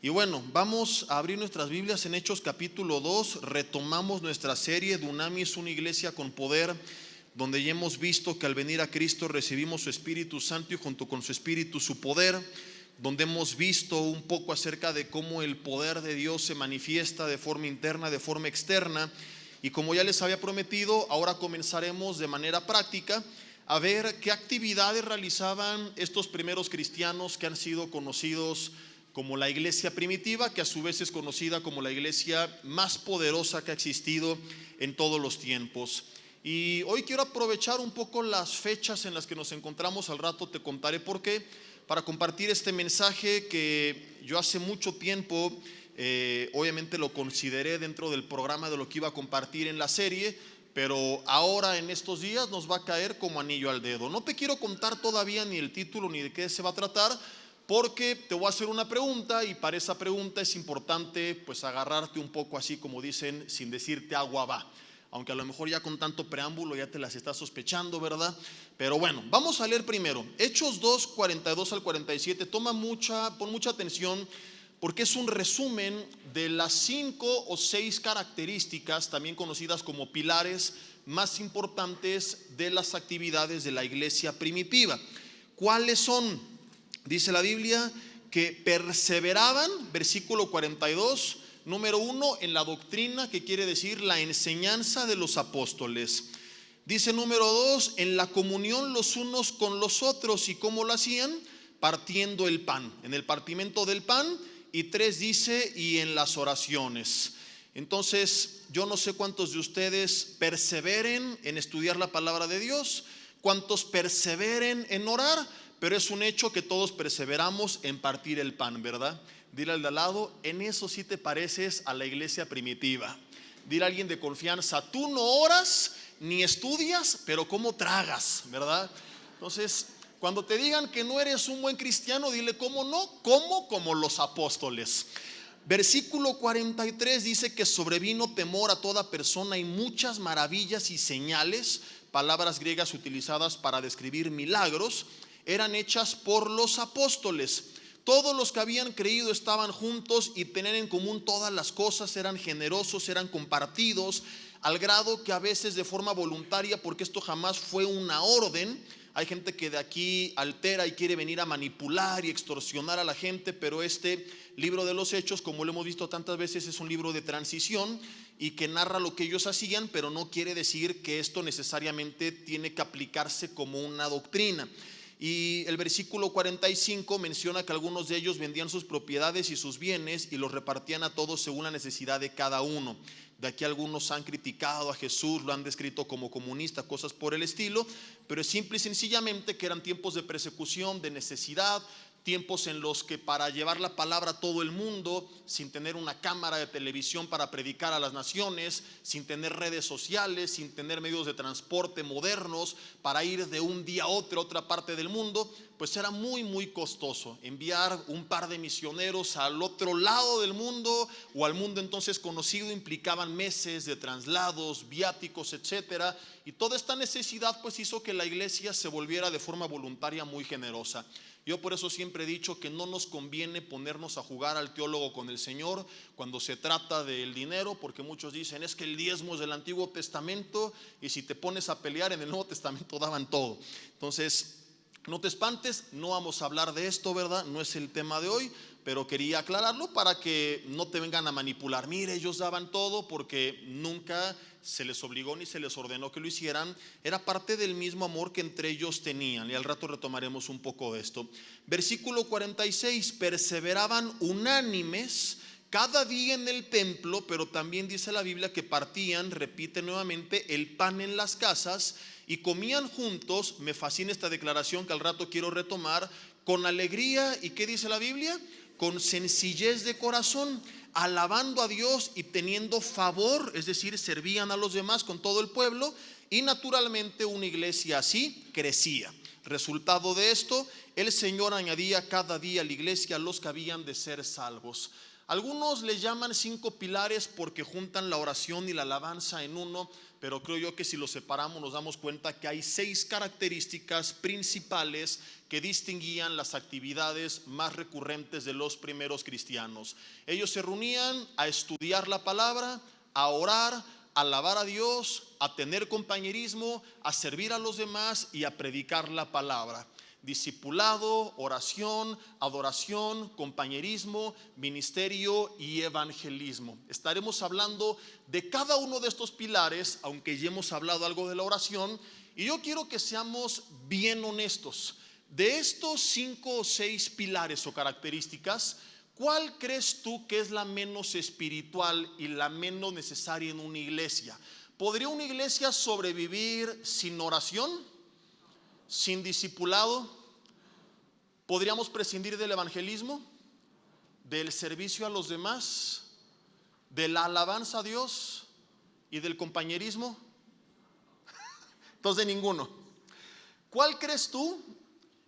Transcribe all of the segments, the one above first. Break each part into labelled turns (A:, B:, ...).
A: Y bueno, vamos a abrir nuestras Biblias en Hechos capítulo 2. Retomamos nuestra serie Dunamis, una iglesia con poder, donde ya hemos visto que al venir a Cristo recibimos su Espíritu Santo y junto con su Espíritu su poder, donde hemos visto un poco acerca de cómo el poder de Dios se manifiesta de forma interna, de forma externa. Y como ya les había prometido, ahora comenzaremos de manera práctica a ver qué actividades realizaban estos primeros cristianos que han sido conocidos como la iglesia primitiva, que a su vez es conocida como la iglesia más poderosa que ha existido en todos los tiempos. Y hoy quiero aprovechar un poco las fechas en las que nos encontramos. Al rato te contaré por qué, para compartir este mensaje que yo hace mucho tiempo obviamente lo consideré dentro del programa de lo que iba a compartir en la serie, pero ahora en estos días nos va a caer como anillo al dedo. No te quiero contar todavía ni el título ni de qué se va a tratar, porque te voy a hacer una pregunta y para esa pregunta es importante pues agarrarte un poco así como dicen, sin decirte agua va. Aunque a lo mejor ya con tanto preámbulo ya te las estás sospechando, ¿verdad? Pero bueno, vamos a leer primero Hechos 2, 42 al 47. Pon mucha atención, porque es un resumen de las 5 o 6 características, también conocidas como pilares, más importantes de las actividades de la iglesia primitiva. ¿Cuáles son? Dice la Biblia que perseveraban, versículo 42, número 1, en la doctrina, que quiere decir la enseñanza de los apóstoles. Dice número 2, en la comunión los unos con los otros. ¿Y cómo lo hacían? Partiendo el pan, en el partimiento del pan. Y 3 dice, y en las oraciones. Entonces, yo no sé cuántos de ustedes perseveren en estudiar la palabra de Dios, cuántos perseveren en orar, pero es un hecho que todos perseveramos en partir el pan, ¿verdad? Dile al de al lado, en eso sí te pareces a la iglesia primitiva. Dile a alguien de confianza, tú no oras ni estudias, pero ¿cómo tragas, verdad? Entonces, cuando te digan que no eres un buen cristiano, dile, ¿cómo no? ¿Cómo? Como los apóstoles. Versículo 43 dice que sobrevino temor a toda persona y muchas maravillas y señales, palabras griegas utilizadas para describir milagros, eran hechas por los apóstoles. Todos los que habían creído estaban juntos y tenían en común todas las cosas, eran generosos, eran compartidos, al grado que a veces de forma voluntaria, porque esto jamás fue una orden. Hay gente que de aquí altera y quiere venir a manipular y extorsionar a la gente, pero este libro de los Hechos, como lo hemos visto tantas veces, es un libro de transición y que narra lo que ellos hacían, pero no quiere decir que esto necesariamente tiene que aplicarse como una doctrina. Y el versículo 45 menciona que algunos de ellos vendían sus propiedades y sus bienes y los repartían a todos según la necesidad de cada uno. De aquí algunos han criticado a Jesús, lo han descrito como comunista, cosas por el estilo, pero es simple y sencillamente que eran tiempos de persecución, de necesidad, tiempos en los que para llevar la palabra a todo el mundo, sin tener una cámara de televisión para predicar a las naciones, sin tener redes sociales, sin tener medios de transporte modernos para ir de un día a otro a otra parte del mundo, pues era muy costoso enviar un par de misioneros al otro lado del mundo o al mundo entonces conocido. Implicaban meses de traslados, viáticos, etcétera, y toda esta necesidad pues hizo que la iglesia se volviera de forma voluntaria muy generosa. Yo por eso siempre he dicho que no nos conviene ponernos a jugar al teólogo con el Señor cuando se trata del dinero, porque muchos dicen es que el diezmo es del Antiguo Testamento y si te pones a pelear en el Nuevo Testamento daban todo. Entonces no te espantes, no vamos a hablar de esto, ¿verdad? No es el tema de hoy, pero quería aclararlo para que no te vengan a manipular. Mire, ellos daban todo, porque nunca se les obligó ni se les ordenó que lo hicieran. Era parte del mismo amor que entre ellos tenían, y al rato retomaremos un poco de esto. Versículo 46, perseveraban unánimes cada día en el templo, pero también dice la Biblia que partían, repite nuevamente, el pan en las casas y comían juntos. Me fascina esta declaración que al rato quiero retomar, con alegría. ¿Y qué dice la Biblia? Con sencillez de corazón, alabando a Dios y teniendo favor, es decir, servían a los demás con todo el pueblo, y naturalmente una iglesia así crecía. Resultado de esto, el Señor añadía cada día a la iglesia a los que habían de ser salvos. Algunos le llaman 5 pilares porque juntan la oración y la alabanza en uno, pero creo yo que si los separamos nos damos cuenta que hay 6 características principales que distinguían las actividades más recurrentes de los primeros cristianos. Ellos se reunían a estudiar la palabra, a orar, a alabar a Dios, a tener compañerismo, a servir a los demás y a predicar la palabra. Discipulado, oración, adoración, compañerismo, ministerio y evangelismo. Estaremos hablando de cada uno de estos pilares, aunque ya hemos hablado algo de la oración, y yo quiero que seamos bien honestos. De estos 5 o 6 pilares o características, ¿cuál crees tú que es la menos espiritual y la menos necesaria en una iglesia? ¿Podría una iglesia sobrevivir sin oración? ¿Sin discipulado? ¿Podríamos prescindir del evangelismo? ¿Del servicio a los demás? ¿De la alabanza a Dios? ¿Y del compañerismo? Entonces de ninguno. ¿Cuál crees tú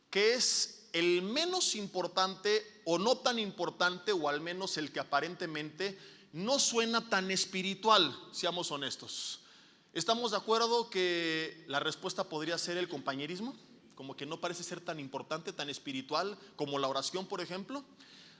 A: que es el menos importante o no tan importante, o al menos el que aparentemente no suena tan espiritual? Seamos honestos. ¿Estamos de acuerdo que la respuesta podría ser el compañerismo? Como que no parece ser tan importante, tan espiritual como la oración, por ejemplo.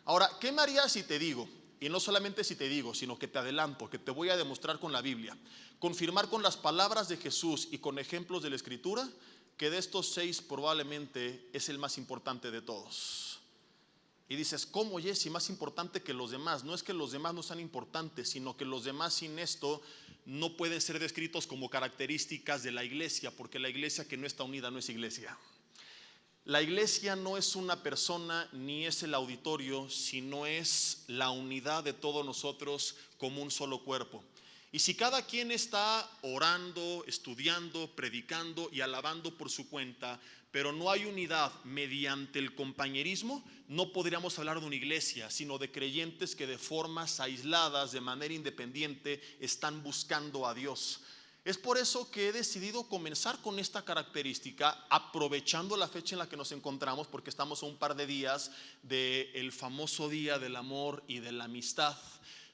A: Ahora, ¿qué me harías si te digo? Y no solamente si te digo, sino que te adelanto, que te voy a demostrar con la Biblia, confirmar con las palabras de Jesús y con ejemplos de la Escritura, que de estos 6 probablemente es el más importante de todos. Y dices, ¿cómo, Jesse? Más importante que los demás. No es que los demás no sean importantes, sino que los demás sin esto no pueden ser descritos como características de la iglesia, porque la iglesia que no está unida no es iglesia. La iglesia no es una persona ni es el auditorio, sino es la unidad de todos nosotros como un solo cuerpo. Y si cada quien está orando, estudiando, predicando y alabando por su cuenta, pero no hay unidad mediante el compañerismo, no podríamos hablar de una iglesia, sino de creyentes que de formas aisladas, de manera independiente, están buscando a Dios. Es por eso que he decidido comenzar con esta característica, aprovechando la fecha en la que nos encontramos, porque estamos a un par de días del famoso día del amor y de la amistad.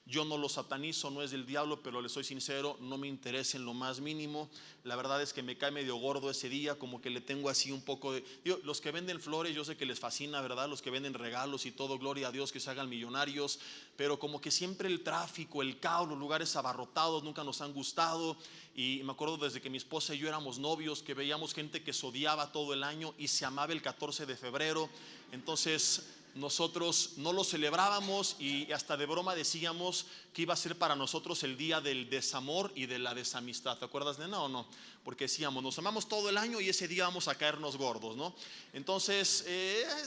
A: Yo no lo satanizo, no es del diablo, pero le soy sincero, no me interesa en lo más mínimo. La verdad es que me cae medio gordo ese día, como que le tengo así un poco de... los que venden flores, yo sé que les fascina, ¿verdad? Los que venden regalos y todo, gloria a Dios, que se hagan millonarios. Pero como que siempre el tráfico, el caos, los lugares abarrotados nunca nos han gustado. Y me acuerdo desde que mi esposa y yo éramos novios, que veíamos gente que se odiaba todo el año y se amaba el 14 de febrero. Entonces nosotros no lo celebrábamos y hasta de broma decíamos que iba a ser para nosotros el día del desamor y de la desamistad. ¿Te acuerdas, nena, o no? Porque decíamos, nos amamos todo el año y ese día vamos a caernos gordos, ¿no? Entonces,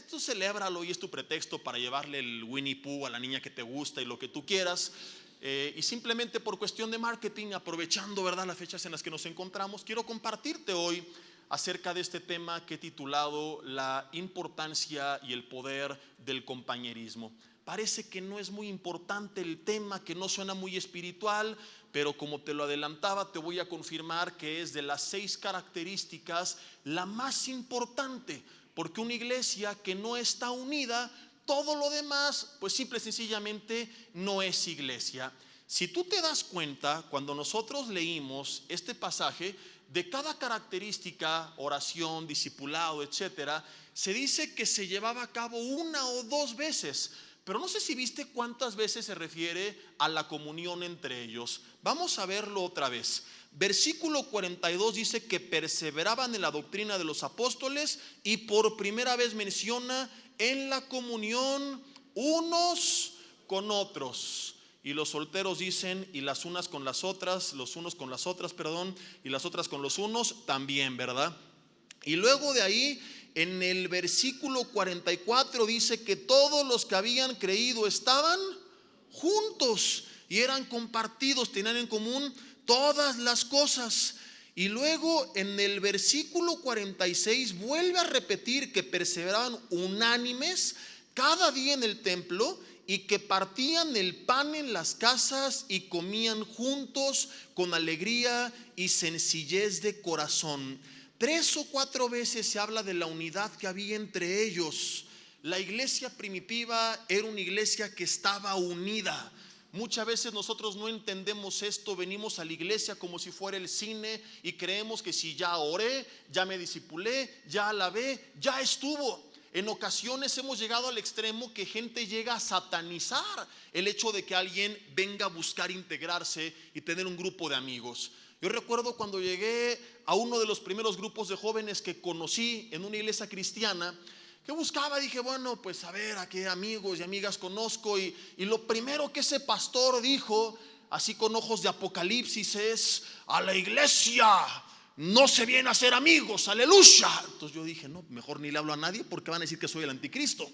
A: tú celébralo y es tu pretexto para llevarle el Winnie Pooh a la niña que te gusta y lo que tú quieras. Y simplemente por cuestión de marketing, aprovechando, ¿verdad?, las fechas en las que nos encontramos, quiero compartirte hoy acerca de este tema que he titulado la importancia y el poder del compañerismo. Parece que no es muy importante el tema, que no suena muy espiritual, pero como te lo adelantaba, te voy a confirmar que es de las 6 características la más importante, porque una iglesia que no está unida, todo lo demás, pues simple y sencillamente no es iglesia. Si tú te das cuenta, cuando nosotros leímos este pasaje, de cada característica, oración, discipulado, etcétera, se dice que se llevaba a cabo 1 o 2 veces. Pero no sé si viste cuántas veces se refiere a la comunión entre ellos. Vamos a verlo otra vez. Versículo 42 dice que perseveraban en la doctrina de los apóstoles, y por primera vez menciona en la comunión unos con otros. Y los solteros dicen, y las unas con las otras, los unos con las otras, perdón, y las otras con los unos también, ¿verdad? Y luego de ahí, en el versículo 44 dice que todos los que habían creído estaban juntos y eran compartidos, tenían en común todas las cosas. Y luego en el versículo 46 vuelve a repetir que perseveraban unánimes cada día en el templo, y que partían el pan en las casas y comían juntos con alegría y sencillez de corazón. 3 o 4 veces se habla de la unidad que había entre ellos. La iglesia primitiva era una iglesia que estaba unida. Muchas veces nosotros no entendemos esto, venimos a la iglesia como si fuera el cine y creemos que si ya oré, ya me discipulé, ya alabé, ya estuvo. En ocasiones hemos llegado al extremo que gente llega a satanizar el hecho de que alguien venga a buscar integrarse y tener un grupo de amigos. Yo recuerdo cuando llegué a uno de los primeros grupos de jóvenes que conocí en una iglesia cristiana, que buscaba, dije, bueno, pues a ver a qué amigos y amigas conozco, y lo primero que ese pastor dijo, así con ojos de apocalipsis, es: a la iglesia no se viene a hacer amigos, aleluya. Entonces yo dije, no, mejor ni le hablo a nadie porque van a decir que soy el anticristo.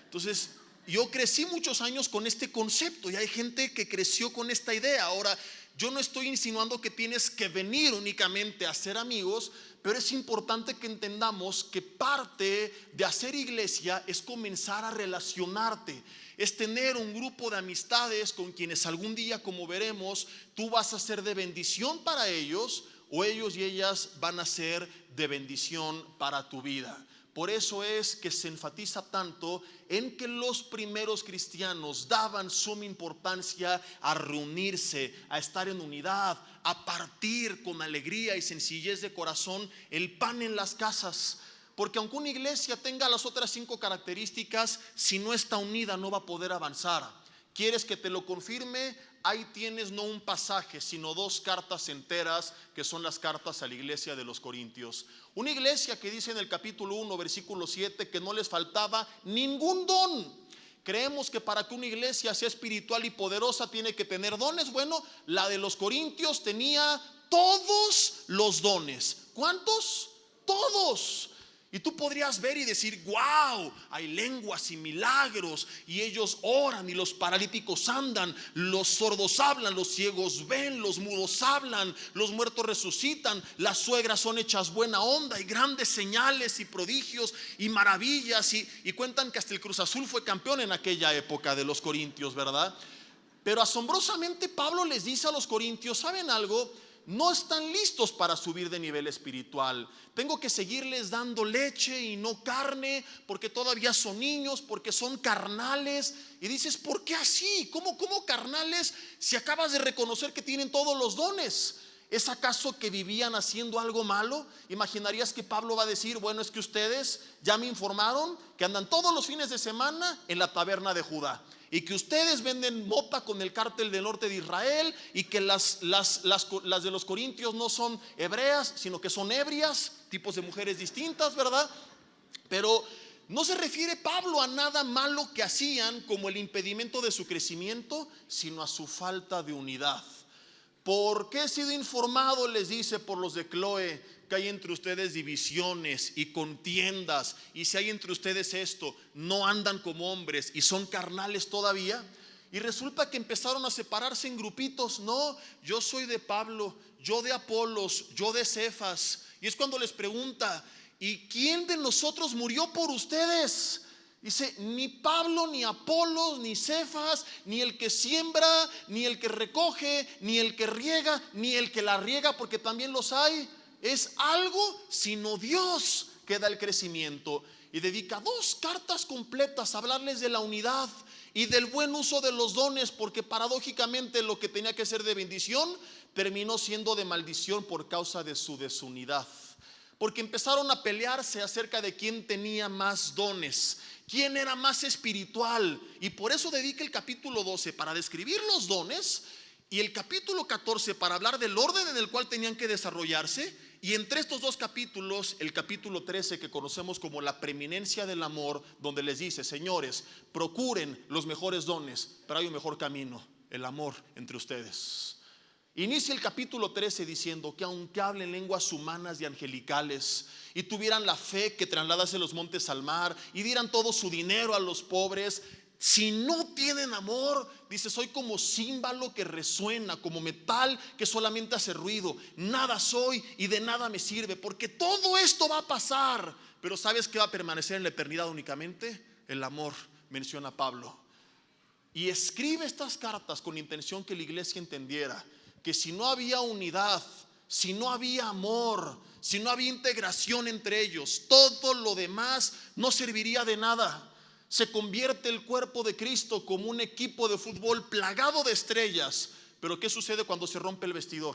A: Entonces yo crecí muchos años con este concepto y hay gente que creció con esta idea. Ahora, yo no estoy insinuando que tienes que venir únicamente a ser amigos, pero es importante que entendamos que parte de hacer iglesia es comenzar a relacionarte, es tener un grupo de amistades con quienes algún día, como veremos, tú vas a ser de bendición para ellos, o ellos y ellas van a ser de bendición para tu vida. Por eso es que se enfatiza tanto en que los primeros cristianos daban suma importancia a reunirse, a estar en unidad, a partir con alegría y sencillez de corazón el pan en las casas. Porque aunque una iglesia tenga las otras 5 características, si no está unida no va a poder avanzar. ¿Quieres que te lo confirme? Ahí tienes no un pasaje, sino 2 cartas enteras, que son las cartas a la iglesia de los Corintios. Una iglesia que dice en el capítulo 1, versículo 7, que no les faltaba ningún don. Creemos que para que una iglesia sea espiritual y poderosa tiene que tener dones. Bueno, la de los Corintios tenía todos los dones. ¿Cuántos? Todos. Y tú podrías ver y decir, wow, hay lenguas y milagros, y ellos oran y los paralíticos andan, los sordos hablan, los ciegos ven, los mudos hablan, los muertos resucitan, las suegras son hechas buena onda, y grandes señales y prodigios y maravillas, y cuentan que hasta el Cruz Azul fue campeón en aquella época de los Corintios, ¿verdad? Pero asombrosamente Pablo les dice a los Corintios, ¿saben algo? No están listos para subir de nivel espiritual. Tengo que seguirles dando leche y no carne, porque todavía son niños, porque son carnales. Y dices, ¿por qué así? ¿Cómo carnales si acabas de reconocer que tienen todos los dones? ¿Es acaso que vivían haciendo algo malo? Imaginarías que Pablo va a decir, bueno, es que ustedes ya me informaron que andan todos los fines de semana en la taberna de Judá, y que ustedes venden mota con el cártel del norte de Israel, y que las de los Corintios no son hebreas, sino que son ebrias, tipos de mujeres distintas, ¿verdad? Pero no se refiere Pablo a nada malo que hacían como el impedimento de su crecimiento, sino a su falta de unidad. Porque he sido informado, les dice, por los de Cloé, que hay entre ustedes divisiones y contiendas, y si hay entre ustedes esto, no andan como hombres y son carnales todavía. Y resulta que empezaron a separarse en grupitos. No, yo soy de Pablo, yo de Apolos, yo de Cefas. Y es cuando les pregunta, ¿y quién de nosotros murió por ustedes? Dice, ni Pablo, ni Apolos, ni Cefas, ni el que siembra, ni el que recoge, ni el que riega, ni el que la riega, porque también los hay. Es algo, sino Dios que da el crecimiento. Y dedica 2 cartas completas a hablarles de la unidad y del buen uso de los dones, porque paradójicamente lo que tenía que ser de bendición terminó siendo de maldición por causa de su desunidad. Porque empezaron a pelearse acerca de quién tenía más dones, quién era más espiritual. Y por eso dedica el capítulo 12 para describir los dones, y el capítulo 14 para hablar del orden en el cual tenían que desarrollarse. Y entre estos 2 capítulos, el capítulo 13 que conocemos como la preeminencia del amor, donde les dice, señores, procuren los mejores dones, pero hay un mejor camino, el amor entre ustedes. Inicia el capítulo 13 diciendo que aunque hablen lenguas humanas y angelicales, y tuvieran la fe que trasladase los montes al mar, y dieran todo su dinero a los pobres, si no tienen amor, dice, soy como címbalo que resuena, como metal que solamente hace ruido. Nada soy y de nada me sirve, porque todo esto va a pasar, pero ¿sabes qué va a permanecer en la eternidad únicamente? El amor, menciona Pablo. Y escribe estas cartas con intención que la iglesia entendiera que si no había unidad, si no había amor, si no había integración entre ellos, todo lo demás no serviría de nada. Se convierte el cuerpo de Cristo como un equipo de fútbol plagado de estrellas. Pero ¿qué sucede cuando se rompe el vestidor?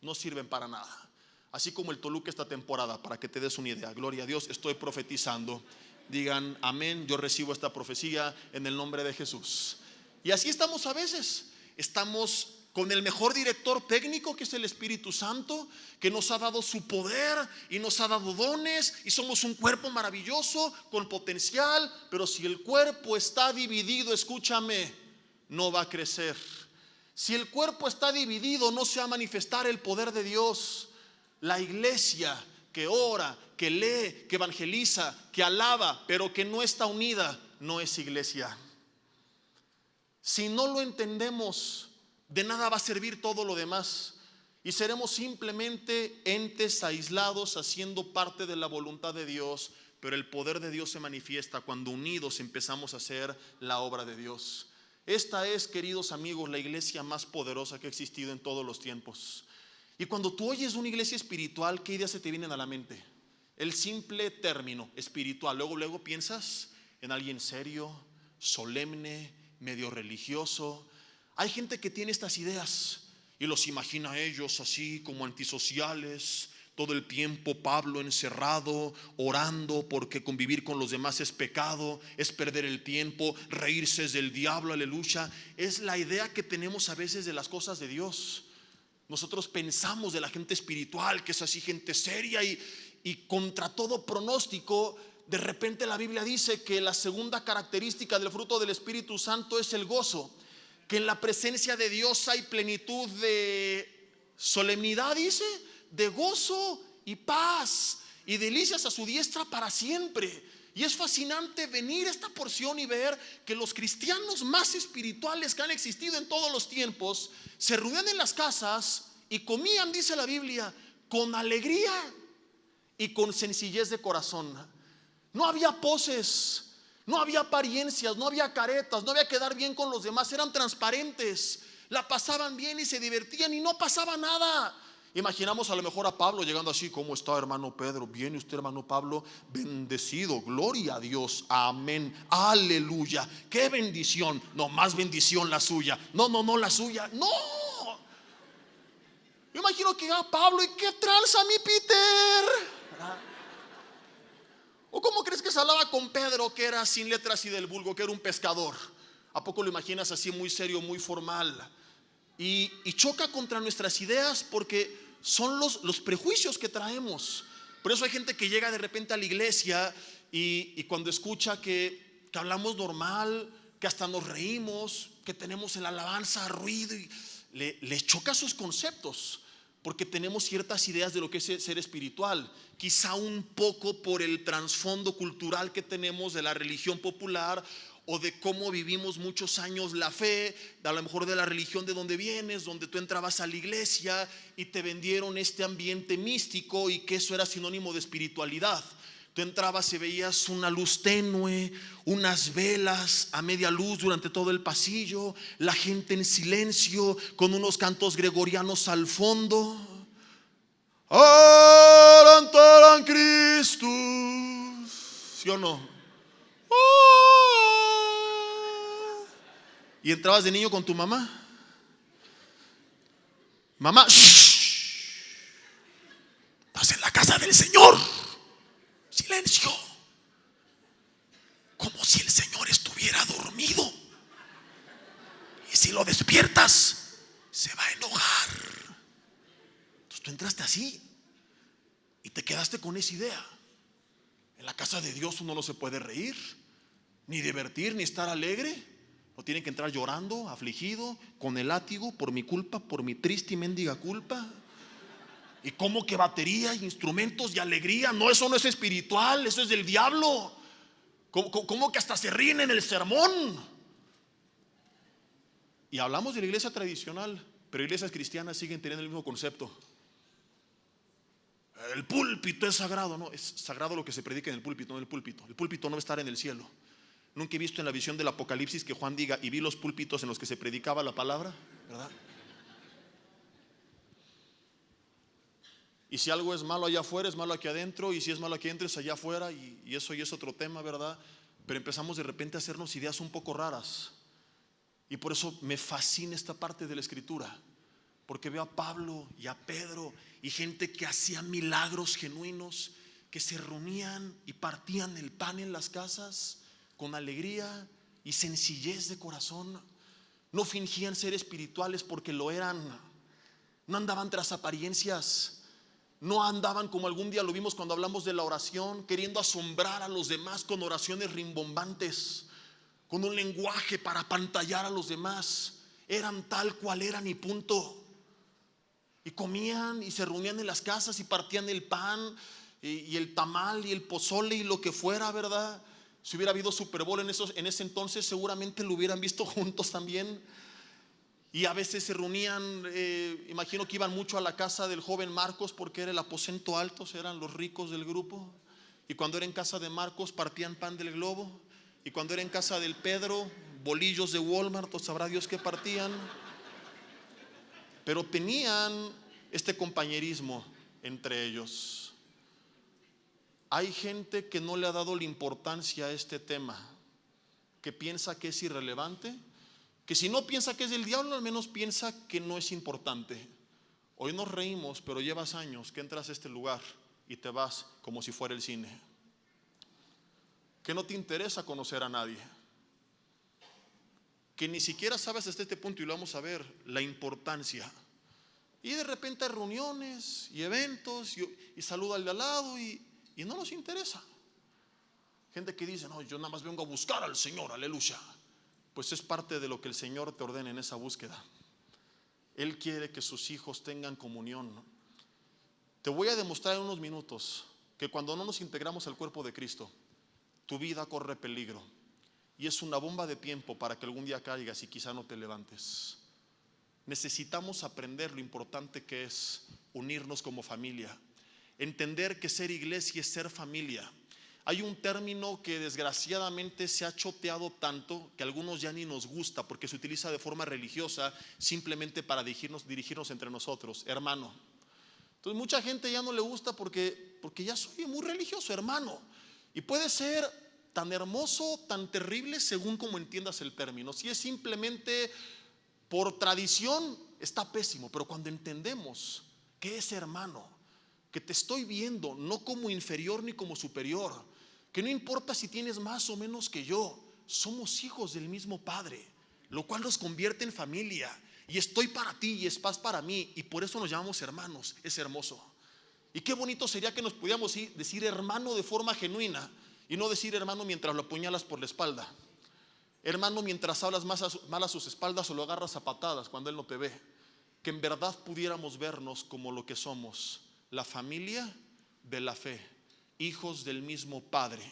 A: No sirven para nada. Así como el Toluca esta temporada, para que te des una idea. Gloria a Dios, estoy profetizando. Digan amén, yo recibo esta profecía en el nombre de Jesús. Y así estamos a veces. Estamos con el mejor director técnico, que es el Espíritu Santo, que nos ha dado su poder y nos ha dado dones, y somos un cuerpo maravilloso con potencial. Pero si el cuerpo está dividido, escúchame, no va a crecer. Si el cuerpo está dividido, no se va a manifestar el poder de Dios. La iglesia que ora, que lee, que evangeliza, que alaba, pero que no está unida, no es iglesia. Si no lo entendemos, de nada va a servir todo lo demás, y seremos simplemente entes aislados haciendo parte de la voluntad de Dios. Pero el poder de Dios se manifiesta cuando unidos empezamos a hacer la obra de Dios. Esta es, queridos amigos, la iglesia más poderosa que ha existido en todos los tiempos. Y cuando tú oyes una iglesia espiritual, ¿qué ideas se te vienen a la mente? El simple término espiritual. Luego piensas en alguien serio, solemne, medio religioso. Hay gente que tiene estas ideas y los imagina a ellos así como antisociales, todo el tiempo Pablo encerrado, orando, porque convivir con los demás es pecado, es perder el tiempo, reírse es del diablo, aleluya. Es la idea que tenemos a veces de las cosas de Dios. Nosotros pensamos de la gente espiritual, que es así, gente seria, y contra todo pronóstico, de repente la Biblia dice que la segunda característica del fruto del Espíritu Santo es el gozo. Que en la presencia de Dios hay plenitud de solemnidad, dice, de gozo y paz, y delicias a su diestra para siempre. Y es fascinante venir a esta porción y ver que los cristianos más espirituales que han existido en todos los tiempos se reunían en las casas y comían, dice la Biblia, con alegría y con sencillez de corazón. No había poses, no había apariencias, no había caretas, no había quedar bien con los demás. Eran transparentes, la pasaban bien y se divertían y no pasaba nada. Imaginamos a lo mejor a Pablo llegando así: ¿cómo está, hermano Pedro? ¿Viene usted, hermano Pablo? Bendecido, gloria a Dios, amén, aleluya. Qué bendición, no más bendición la suya. No, la suya, no. Yo imagino que llega Pablo y ¿qué tranza, mi Peter? ¿O cómo crees que se hablaba con Pedro, que era sin letras y del vulgo, que era un pescador? ¿A poco lo imaginas así, muy serio, muy formal? Y choca contra nuestras ideas, porque son los prejuicios que traemos. Por eso hay gente que llega de repente a la iglesia y cuando escucha que hablamos normal, que hasta nos reímos, que tenemos en la alabanza ruido, y le choca sus conceptos, porque tenemos ciertas ideas de lo que es ser espiritual. Quizá un poco por el trasfondo cultural que tenemos de la religión popular, o de cómo vivimos muchos años la fe, a lo mejor de la religión de donde vienes, donde tú entrabas a la iglesia y te vendieron este ambiente místico y que eso era sinónimo de espiritualidad. Tú entrabas y veías una luz tenue, unas velas a media luz durante todo el pasillo, la gente en silencio con unos cantos gregorianos al fondo. Arantaran Christus, ¿sí o no? Y entrabas de niño con tu mamá. Mamá, shh, estás en la casa del Señor. Silencio. Como si el Señor estuviera dormido. Y si lo despiertas, se va a enojar. Entonces tú entraste así y te quedaste con esa idea. En la casa de Dios uno no se puede reír, ni divertir, ni estar alegre. No tienen que entrar llorando, afligido, con el látigo por mi culpa, por mi triste y mendiga culpa. Y como que batería, instrumentos y alegría. No, eso no es espiritual, eso es del diablo. Como que hasta se ríen en el sermón. Y hablamos de la iglesia tradicional, pero iglesias cristianas siguen teniendo el mismo concepto. El púlpito es sagrado. No, es sagrado lo que se predica en el púlpito, no el púlpito. El púlpito no va a estar en el cielo. Nunca he visto en la visión del Apocalipsis que Juan diga: y vi los púlpitos en los que se predicaba la palabra, ¿verdad? Y si algo es malo allá afuera, es malo aquí adentro. Y si es malo aquí adentro, es allá afuera. Y eso ya es otro tema, ¿verdad? Pero empezamos de repente a hacernos ideas un poco raras. Y por eso me fascina esta parte de la Escritura, porque veo a Pablo y a Pedro y gente que hacía milagros genuinos, que se reunían y partían el pan en las casas con alegría y sencillez de corazón. No fingían ser espirituales porque lo eran. No andaban tras apariencias. No andaban como algún día lo vimos cuando hablamos de la oración, queriendo asombrar a los demás con oraciones rimbombantes, con un lenguaje para apantallar a los demás. Eran tal cual eran y punto. Y comían y se reunían en las casas y partían el pan y el tamal y el pozole y lo que fuera, ¿verdad? Si hubiera habido Super Bowl en ese entonces, seguramente lo hubieran visto juntos también. Y a veces se reunían, imagino que iban mucho a la casa del joven Marcos, porque era el aposento alto, eran los ricos del grupo. Y cuando era en casa de Marcos, partían pan del globo. Y cuando era en casa del Pedro, bolillos de Walmart, o sabrá Dios qué partían. Pero tenían este compañerismo entre ellos. Hay gente que no le ha dado la importancia a este tema, que piensa que es irrelevante, que si no piensa que es del diablo, al menos piensa que no es importante. Hoy nos reímos, pero llevas años que entras a este lugar y te vas como si fuera el cine, que no te interesa conocer a nadie, que ni siquiera sabes hasta este punto, y lo vamos a ver, la importancia. Y de repente hay reuniones y eventos y saluda al de al lado y no nos interesa. Gente que dice, no, yo nada más vengo a buscar al Señor, aleluya. Pues es parte de lo que el Señor te ordena en esa búsqueda. Él quiere que sus hijos tengan comunión. Te voy a demostrar en unos minutos que cuando no nos integramos al cuerpo de Cristo, tu vida corre peligro. Y es una bomba de tiempo para que algún día caigas y quizá no te levantes. Necesitamos aprender lo importante que es unirnos como familia. Entender que ser iglesia es ser familia. Hay un término que desgraciadamente se ha choteado tanto que a algunos ya ni nos gusta, porque se utiliza de forma religiosa simplemente para dirigirnos entre nosotros, hermano. Entonces mucha gente ya no le gusta porque ya soy muy religioso, hermano. Y puede ser tan hermoso, tan terrible según como entiendas el término. Si es simplemente por tradición, está pésimo. Pero cuando entendemos que es hermano, que te estoy viendo no como inferior ni como superior, que no importa si tienes más o menos que yo, somos hijos del mismo Padre, lo cual nos convierte en familia. Y estoy para ti y estás para mí, y por eso nos llamamos hermanos. Es hermoso. Y qué bonito sería que nos pudiéramos decir hermano de forma genuina, y no decir hermano mientras lo apuñalas por la espalda, hermano mientras hablas mal a sus espaldas o lo agarras a patadas cuando él no te ve. Que en verdad pudiéramos vernos como lo que somos, la familia de la fe, hijos del mismo Padre,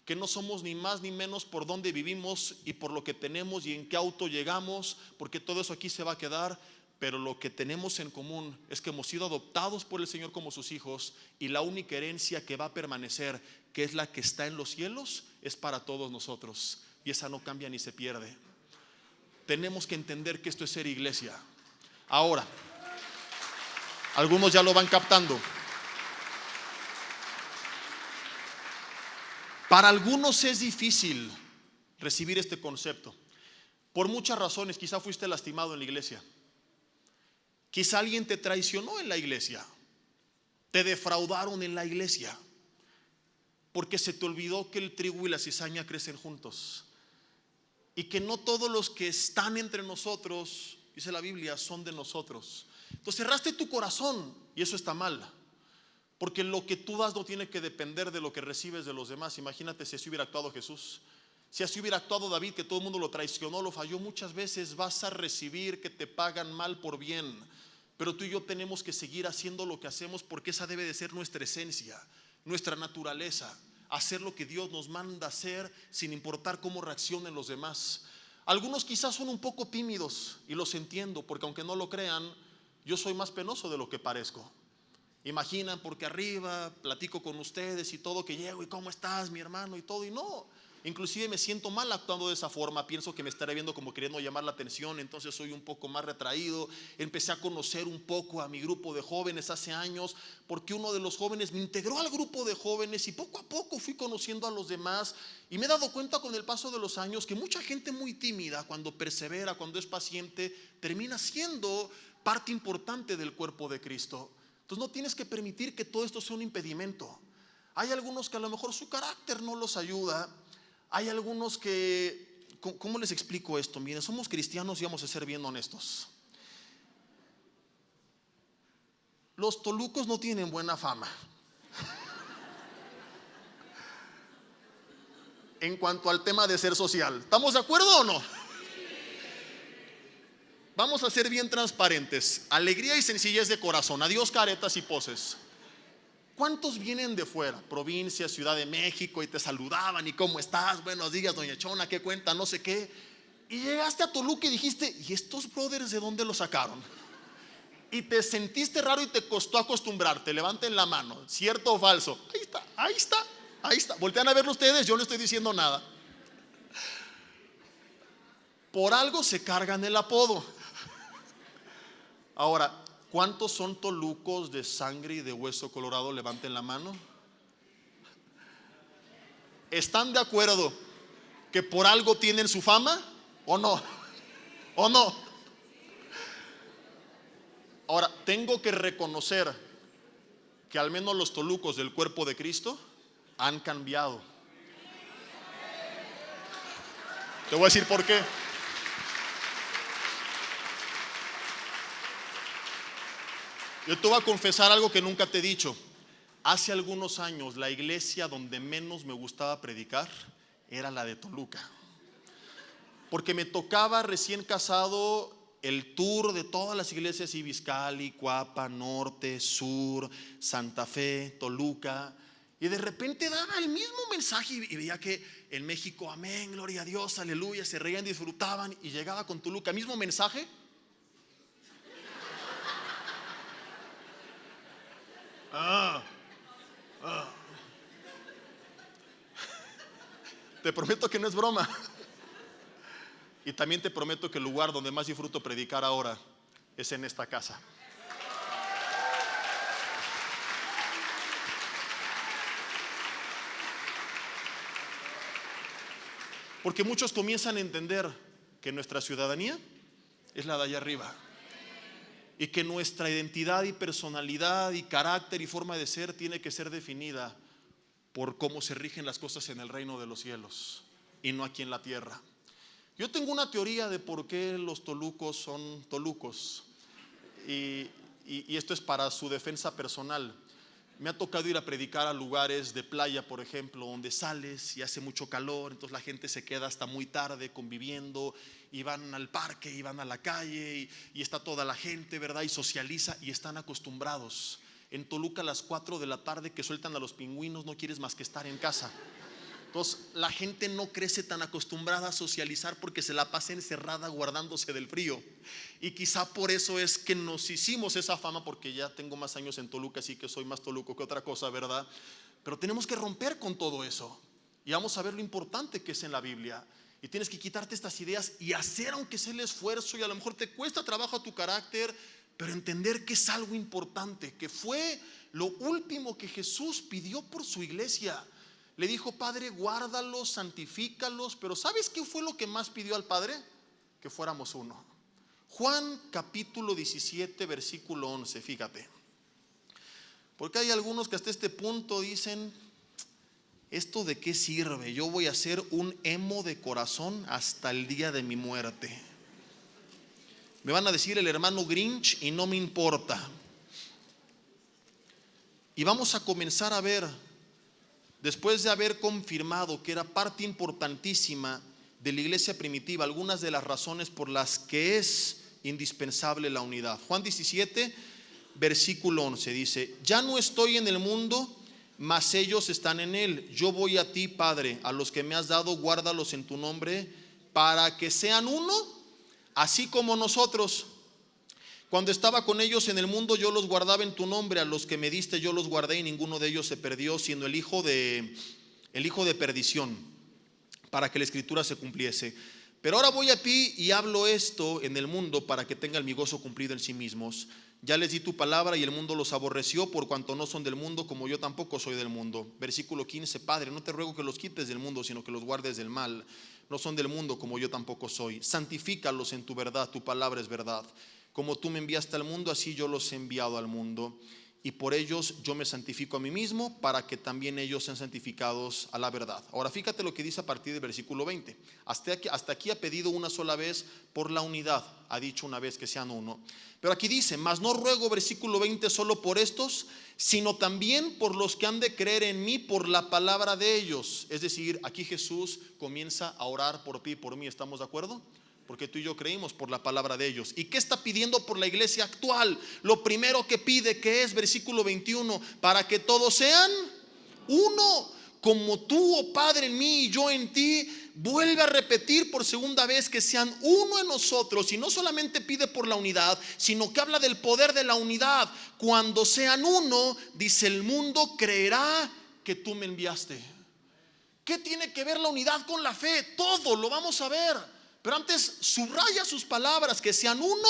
A: que no somos ni más ni menos por dónde vivimos y por lo que tenemos y en qué auto llegamos, porque todo eso aquí se va a quedar. Pero lo que tenemos en común es que hemos sido adoptados por el Señor como sus hijos, y la única herencia que va a permanecer, que es la que está en los cielos, es para todos nosotros, y esa no cambia ni se pierde. Tenemos que entender que esto es ser iglesia. Ahora, algunos ya lo van captando. Para algunos es difícil recibir este concepto, por muchas razones. Quizá fuiste lastimado en la iglesia, quizá alguien te traicionó en la iglesia, te defraudaron en la iglesia, porque se te olvidó que el trigo y la cizaña crecen juntos, y que no todos los que están entre nosotros, dice la Biblia, son de nosotros. Entonces cerraste tu corazón, y eso está mal, porque lo que tú das no tiene que depender de lo que recibes de los demás. Imagínate si así hubiera actuado Jesús, si así hubiera actuado David, que todo el mundo lo traicionó, lo falló. Muchas veces vas a recibir que te pagan mal por bien, pero tú y yo tenemos que seguir haciendo lo que hacemos, porque esa debe de ser nuestra esencia, nuestra naturaleza, hacer lo que Dios nos manda hacer sin importar cómo reaccionen los demás. Algunos quizás son un poco tímidos, y los entiendo, porque aunque no lo crean, yo soy más penoso de lo que parezco. Imaginan porque arriba platico con ustedes y todo, que llego y ¿cómo estás, mi hermano? Y todo, y no, Inclusive me siento mal actuando de esa forma, pienso que me estaré viendo como queriendo llamar la atención, entonces soy un poco más retraído. Empecé a conocer un poco a mi grupo de jóvenes hace años, porque uno de los jóvenes me integró al grupo de jóvenes y poco a poco fui conociendo a los demás, y me he dado cuenta con el paso de los años que mucha gente muy tímida, cuando persevera, cuando es paciente, termina siendo parte importante del cuerpo de Cristo. Entonces no tienes que permitir que todo esto sea un impedimento. Hay algunos que a lo mejor su carácter no los ayuda. Hay algunos que, ¿cómo les explico esto? Miren, somos cristianos y vamos a ser bien honestos. Los tolucos no tienen buena fama en cuanto al tema de ser social. ¿Estamos de acuerdo o no? Vamos a ser bien transparentes. Alegría y sencillez de corazón. Adiós caretas y poses. ¿Cuántos vienen de fuera? Provincia, Ciudad de México, y te saludaban y ¿cómo estás? Buenos días, doña Chona, ¿qué cuenta? No sé qué. Y llegaste a Toluca y dijiste, ¿y estos brothers de dónde los sacaron? Y te sentiste raro y te costó acostumbrarte. Levanten la mano, ¿cierto o falso? Ahí está, ahí está, ahí está. Voltean a verlo ustedes, yo no estoy diciendo nada. Por algo se cargan el apodo. Ahora, ¿cuántos son tolucos de sangre y de hueso colorado? Levanten la mano. ¿Están de acuerdo que por algo tienen su fama? ¿O no? ¿O no? Ahora, tengo que reconocer que al menos los tolucos del cuerpo de Cristo han cambiado. Te voy a decir por qué. Yo te voy a confesar algo que nunca te he dicho. Hace algunos años la iglesia donde menos me gustaba predicar era la de Toluca, porque me tocaba recién casado el tour de todas las iglesias: Ibiscali, Cuapa, Norte, Sur, Santa Fe, Toluca, y de repente daba el mismo mensaje y veía que en México, amén, gloria a Dios, aleluya, se reían, disfrutaban, y llegaba con Toluca, mismo mensaje. Te prometo que no es broma. Y también te prometo que el lugar donde más disfruto predicar ahora es en esta casa. Porque muchos comienzan a entender que nuestra ciudadanía es la de allá arriba, y que nuestra identidad y personalidad y carácter y forma de ser tiene que ser definida por cómo se rigen las cosas en el reino de los cielos y no aquí en la tierra. Yo tengo una teoría de por qué los tolucos son tolucos, y esto es para su defensa personal. Me ha tocado ir a predicar a lugares de playa, por ejemplo, donde sales y hace mucho calor, entonces la gente se queda hasta muy tarde conviviendo, y van al parque y van a la calle y está toda la gente, ¿verdad? Y socializa, y están acostumbrados. En Toluca a las 4 de la tarde que sueltan a los pingüinos, no quieres más que estar en casa. Entonces la gente no crece tan acostumbrada a socializar porque se la pasa encerrada guardándose del frío. Y quizá por eso es que nos hicimos esa fama, porque ya tengo más años en Toluca, así que soy más toluco que otra cosa, ¿verdad? Pero tenemos que romper con todo eso, y vamos a ver lo importante que es en la Biblia. Y tienes que quitarte estas ideas y hacer, aunque sea el esfuerzo, y a lo mejor te cuesta trabajo a tu carácter, pero entender que es algo importante, que fue lo último que Jesús pidió por su iglesia. Le dijo: Padre, guárdalos, santifícalos. Pero ¿sabes qué fue lo que más pidió al Padre? Que fuéramos uno. Juan capítulo 17 versículo 11, fíjate. Porque hay algunos que hasta este punto dicen: ¿esto de qué sirve? Yo voy a ser un emo de corazón hasta el día de mi muerte. Me van a decir el hermano Grinch y no me importa. Y vamos a comenzar a ver, después de haber confirmado que era parte importantísima de la iglesia primitiva, algunas de las razones por las que es indispensable la unidad. Juan 17 versículo 11 dice: ya no estoy en el mundo, mas ellos están en él. Yo voy a ti, Padre, a los que me has dado, guárdalos en tu nombre, para que sean uno, así como nosotros. Cuando estaba con ellos en el mundo, yo los guardaba en tu nombre. A los que me diste yo los guardé, y ninguno de ellos se perdió, sino el hijo de perdición, para que la escritura se cumpliese. Pero ahora voy a ti y hablo esto en el mundo para que tengan mi gozo cumplido en sí mismos. Ya les di tu palabra y el mundo los aborreció por cuanto no son del mundo, como yo tampoco soy del mundo. Versículo 15, Padre, no te ruego que los quites del mundo, sino que los guardes del mal. No son del mundo, como yo tampoco soy. Santifícalos en tu verdad, tu palabra es verdad. Como tú me enviaste al mundo, así yo los he enviado al mundo. Y por ellos yo me santifico a mí mismo, para que también ellos sean santificados a la verdad. Ahora fíjate lo que dice a partir del versículo 20. Hasta aquí ha pedido una sola vez por la unidad. Ha dicho una vez que sean uno. Pero aquí dice, mas no ruego, versículo 20, solo por estos, sino también por los que han de creer en mí por la palabra de ellos. Es decir, aquí Jesús comienza a orar por ti y por mí. ¿Estamos de acuerdo? Porque tú y yo creímos por la palabra de ellos. ¿Y qué está pidiendo por la iglesia actual? Lo primero que pide, que es versículo 21, para que todos sean uno, como tú, oh Padre, en mí y yo en ti. Vuelve a repetir por segunda vez que sean uno en nosotros. Y no solamente pide por la unidad, sino que habla del poder de la unidad. Cuando sean uno, dice, el mundo creerá que tú me enviaste. ¿Qué tiene que ver la unidad con la fe? Todo lo vamos a ver. Pero antes subraya sus palabras, que sean uno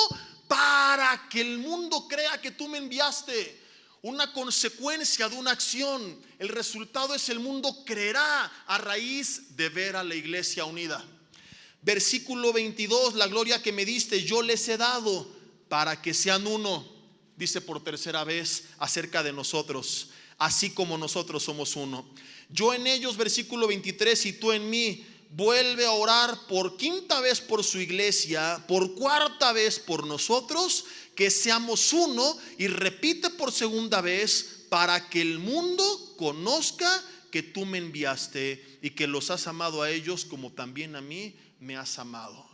A: para que el mundo crea que tú me enviaste. Una consecuencia de una acción. El resultado es el mundo creerá a raíz de ver a la iglesia unida. Versículo 22, la gloria que me diste yo les he dado para que sean uno. Dice por tercera vez acerca de nosotros, así como nosotros somos uno. Yo en ellos, versículo 23, y tú en mí. Vuelve a orar por quinta vez por su iglesia, por cuarta vez por nosotros, que seamos uno, y repite por segunda vez, para que el mundo conozca que tú me enviaste y que los has amado a ellos como también a mí me has amado.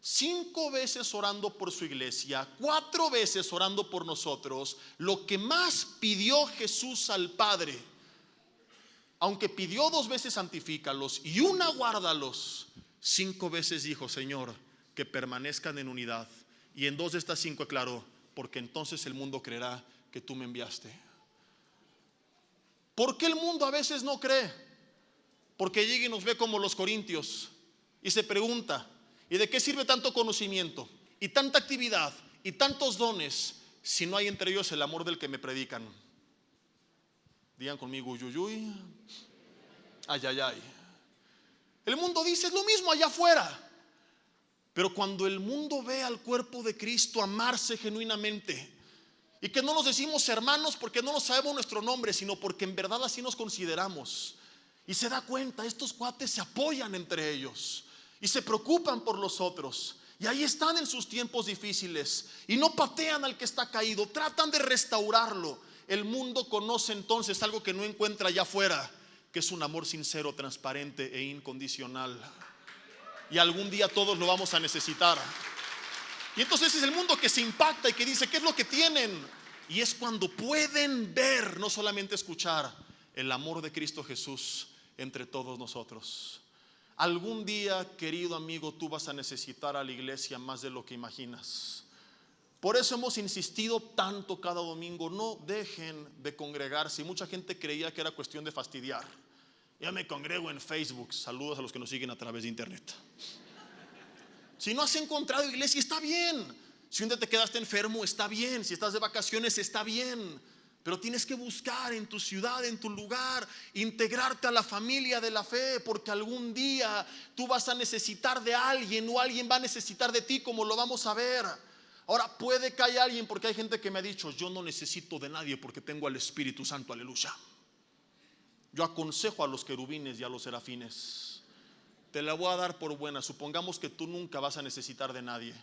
A: 5 veces orando por su iglesia, 4 veces orando por nosotros. Lo que más pidió Jesús al Padre, aunque pidió 2 veces santifícalos y una guárdalos, 5 veces dijo, Señor, que permanezcan en unidad. Y en 2 de estas 5 aclaró, porque entonces el mundo creerá que tú me enviaste. ¿Por qué el mundo a veces no cree? Porque llega y nos ve como los corintios y se pregunta, ¿y de qué sirve tanto conocimiento y tanta actividad y tantos dones si no hay entre ellos el amor del que me predican? Digan conmigo, uyuyuy, ay, ay, ay. El mundo dice, es lo mismo allá afuera. Pero cuando el mundo ve al cuerpo de Cristo amarse genuinamente, y que no nos decimos hermanos porque no nos sabemos nuestro nombre, sino porque en verdad así nos consideramos, y se da cuenta, estos cuates se apoyan entre ellos y se preocupan por los otros, y ahí están en sus tiempos difíciles y no patean al que está caído, tratan de restaurarlo. El mundo conoce entonces algo que no encuentra allá afuera, que es un amor sincero, transparente e incondicional. Y algún día todos lo vamos a necesitar. Y entonces es el mundo que se impacta y que dice, ¿qué es lo que tienen? Y es cuando pueden ver, no solamente escuchar, el amor de Cristo Jesús entre todos nosotros. Algún día, querido amigo, tú vas a necesitar a la iglesia más de lo que imaginas. Por eso hemos insistido tanto cada domingo, no dejen de congregarse. Y mucha gente creía que era cuestión de fastidiar. Ya me congrego en Facebook. Saludos a los que nos siguen a través de internet. Si no has encontrado iglesia, está bien. Si un día te quedaste enfermo, está bien. Si estás de vacaciones, está bien. Pero tienes que buscar en tu ciudad, en tu lugar, integrarte a la familia de la fe, porque algún día tú vas a necesitar de alguien o alguien va a necesitar de ti, como lo vamos a ver. Ahora puede que haya alguien, porque hay gente que me ha dicho, yo no necesito de nadie porque tengo al Espíritu Santo, aleluya. Yo aconsejo a los querubines y a los serafines. Te la voy a dar por buena. Supongamos que tú nunca vas a necesitar de nadie.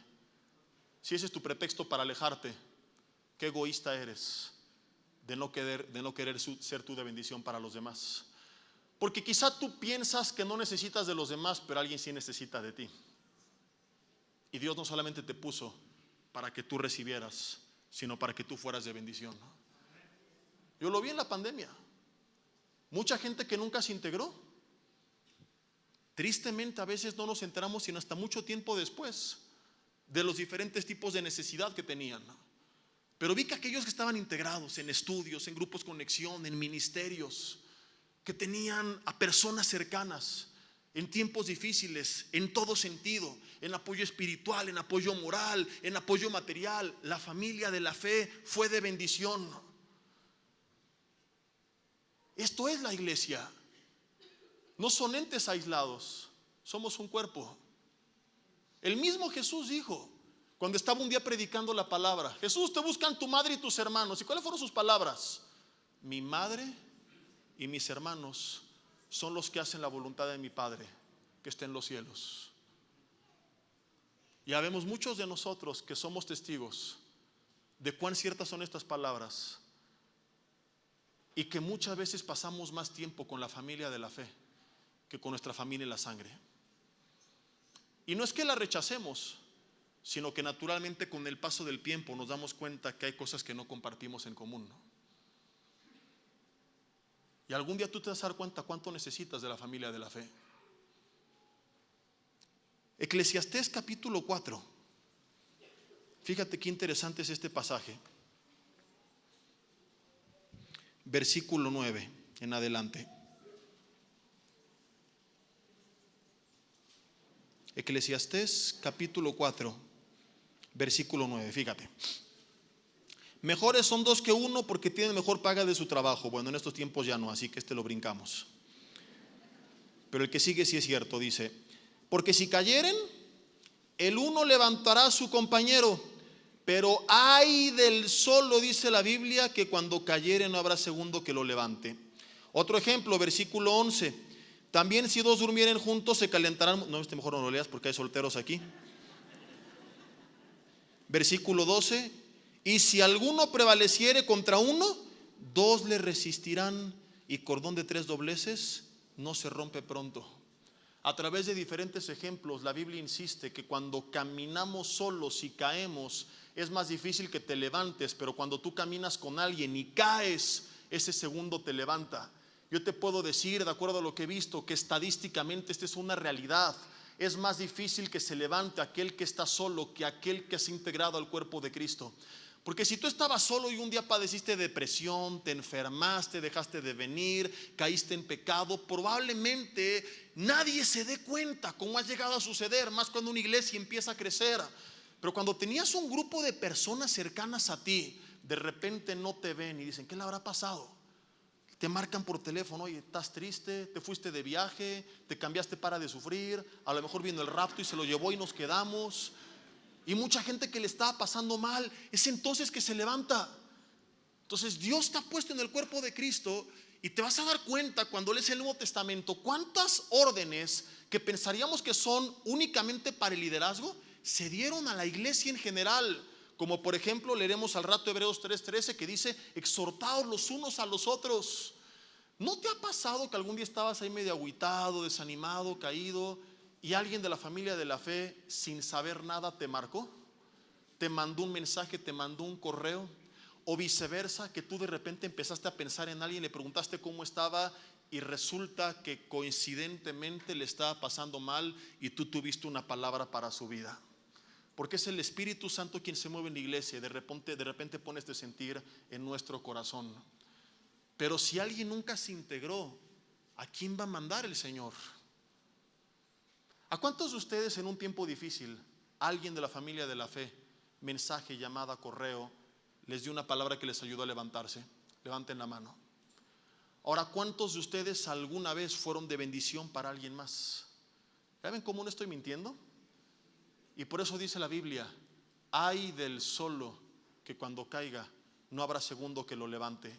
A: Si ese es tu pretexto para alejarte, qué egoísta eres de no querer ser tú de bendición para los demás. Porque quizá tú piensas que no necesitas de los demás, pero alguien sí necesita de ti. Y Dios no solamente te puso para que tú recibieras, sino para que tú fueras de bendición. Yo lo vi en la pandemia. Mucha gente que nunca se integró. Tristemente a veces no nos enteramos sino hasta mucho tiempo después de los diferentes tipos de necesidad que tenían. Pero vi que aquellos que estaban integrados en estudios, en grupos conexión, en ministerios, que tenían a personas cercanas, en tiempos difíciles, en todo sentido, en apoyo espiritual, en apoyo moral, en apoyo material. La familia de la fe fue de bendición. Esto es la iglesia. No son entes aislados, somos un cuerpo. El mismo Jesús dijo, cuando estaba un día predicando la palabra: Jesús, te buscan tu madre y tus hermanos. ¿Y cuáles fueron sus palabras? Mi madre y mis hermanos son los que hacen la voluntad de mi Padre que está en los cielos. Ya vemos muchos de nosotros que somos testigos de cuán ciertas son estas palabras, y que muchas veces pasamos más tiempo con la familia de la fe que con nuestra familia en la sangre. Y no es que la rechacemos, sino que naturalmente con el paso del tiempo nos damos cuenta que hay cosas que no compartimos en común, ¿no? Y algún día tú te vas a dar cuenta cuánto necesitas de la familia de la fe. Eclesiastés capítulo 4. Fíjate qué interesante es este pasaje. Versículo 9 en adelante. Eclesiastés capítulo 4, versículo 9, fíjate. Mejores son dos que uno, porque tienen mejor paga de su trabajo. Bueno, en estos tiempos ya no, así que este lo brincamos. Pero el que sigue sí es cierto, dice: porque si cayeren, el uno levantará a su compañero, pero ay del solo, dice la Biblia, que cuando cayere no habrá segundo que lo levante. Otro ejemplo, versículo 11: también si dos durmieren juntos se calentarán. No, mejor no lo leas porque hay solteros aquí. Versículo 12: y si alguno prevaleciere contra uno, dos le resistirán, y cordón de tres dobleces no se rompe pronto. A través de diferentes ejemplos, la Biblia insiste que cuando caminamos solos y caemos, es más difícil que te levantes, pero cuando tú caminas con alguien y caes, ese segundo te levanta. Yo te puedo decir, de acuerdo a lo que he visto, que estadísticamente esta es una realidad. Es más difícil que se levante aquel que está solo que aquel que se ha integrado al cuerpo de Cristo. Porque si tú estabas solo y un día padeciste depresión, te enfermaste, dejaste de venir, caíste en pecado, probablemente nadie se dé cuenta, como ha llegado a suceder, más cuando una iglesia empieza a crecer. Pero cuando tenías un grupo de personas cercanas a ti, de repente no te ven y dicen: ¿qué le habrá pasado? Te marcan por teléfono: oye, ¿estás triste? ¿Te fuiste de viaje? ¿Te cambiaste para de sufrir? A lo mejor vino el rapto y se lo llevó y nos quedamos. Y mucha gente que le estaba pasando mal, es entonces que se levanta. Entonces Dios te ha puesto en el cuerpo de Cristo, y te vas a dar cuenta cuando lees el Nuevo Testamento cuántas órdenes que pensaríamos que son únicamente para el liderazgo se dieron a la iglesia en general. Como por ejemplo leeremos al rato Hebreos 3:13, que dice: exhortaos los unos a los otros. ¿No te ha pasado que algún día estabas ahí medio agüitado, desanimado, caído, y alguien de la familia de la fe, sin saber nada, te marcó? Te mandó un mensaje, te mandó un correo. O viceversa, que tú de repente empezaste a pensar en alguien, le preguntaste cómo estaba, y resulta que coincidentemente le estaba pasando mal y tú tuviste una palabra para su vida. Porque es el Espíritu Santo quien se mueve en la iglesia y de repente pone este sentir en nuestro corazón. Pero si alguien nunca se integró, ¿a quién va a mandar el Señor? ¿A cuántos de ustedes en un tiempo difícil alguien de la familia de la fe, mensaje, llamada, correo, les dio una palabra que les ayudó a levantarse? Levanten la mano. Ahora, ¿cuántos de ustedes alguna vez fueron de bendición para alguien más? ¿Ya ven cómo no estoy mintiendo? Y por eso dice la Biblia: ay del solo, que cuando caiga no habrá segundo que lo levante.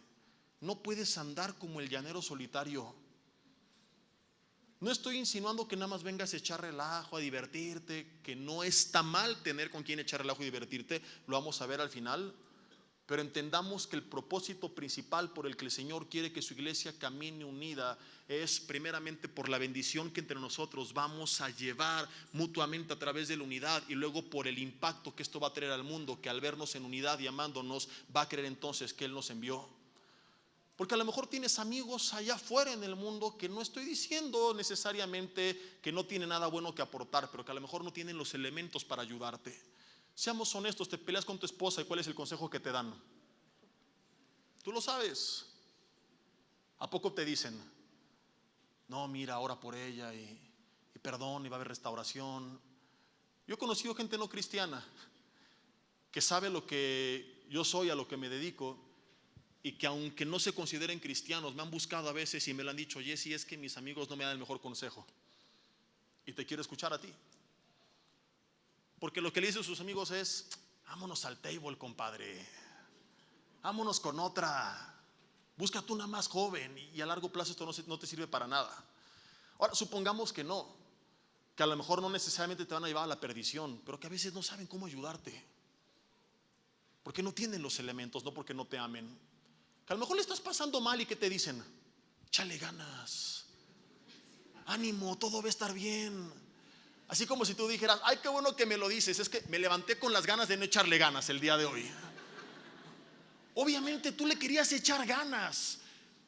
A: No puedes andar como el llanero solitario. No estoy insinuando que nada más vengas a echar relajo, a divertirte, que no está mal tener con quien echar relajo y divertirte, lo vamos a ver al final. Pero entendamos que el propósito principal por el que el Señor quiere que su iglesia camine unida es primeramente por la bendición que entre nosotros vamos a llevar mutuamente a través de la unidad, y luego por el impacto que esto va a traer al mundo, que al vernos en unidad y amándonos va a creer entonces que Él nos envió. Porque a lo mejor tienes amigos allá afuera en el mundo que no estoy diciendo necesariamente que no tienen nada bueno que aportar, pero que a lo mejor no tienen los elementos para ayudarte. Seamos honestos, te peleas con tu esposa y ¿cuál es el consejo que te dan? Tú lo sabes. ¿A poco te dicen: no, mira, ora por ella y perdón y va a haber restauración. Yo he conocido gente no cristiana que sabe lo que yo soy, a lo que me dedico, y que aunque no se consideren cristianos, me han buscado a veces y me lo han dicho: Jesse, es que mis amigos no me dan el mejor consejo y te quiero escuchar a ti. Porque lo que le dicen sus amigos es: vámonos al table, compadre, vámonos con otra, búscate una más joven, y a largo plazo esto no te sirve para nada. Ahora, supongamos que no, que a lo mejor no necesariamente te van a llevar a la perdición, pero que a veces no saben cómo ayudarte, porque no tienen los elementos, no porque no te amen. Que a lo mejor le estás pasando mal y que te dicen: échale ganas, ánimo, todo va a estar bien. Así como si tú dijeras: ay, qué bueno que me lo dices, es que me levanté con las ganas de no echarle ganas el día de hoy. Obviamente tú le querías echar ganas,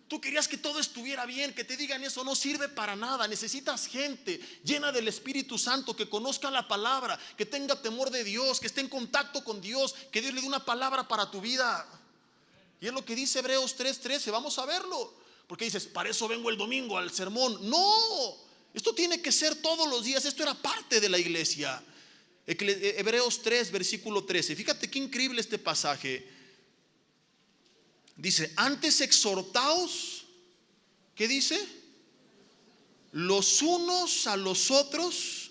A: tú querías que todo estuviera bien. Que te digan eso no sirve para nada. Necesitas gente llena del Espíritu Santo, que conozca la palabra, que tenga temor de Dios, que esté en contacto con Dios, que Dios le dé una palabra para tu vida. Y es lo que dice Hebreos 3:13. Vamos a verlo, porque dices: para eso vengo el domingo al sermón. No, esto tiene que ser todos los días. Esto era parte de la iglesia. Hebreos 3 versículo 13. Fíjate qué increíble este pasaje. Dice: antes exhortaos, ¿qué dice? Los unos a los otros,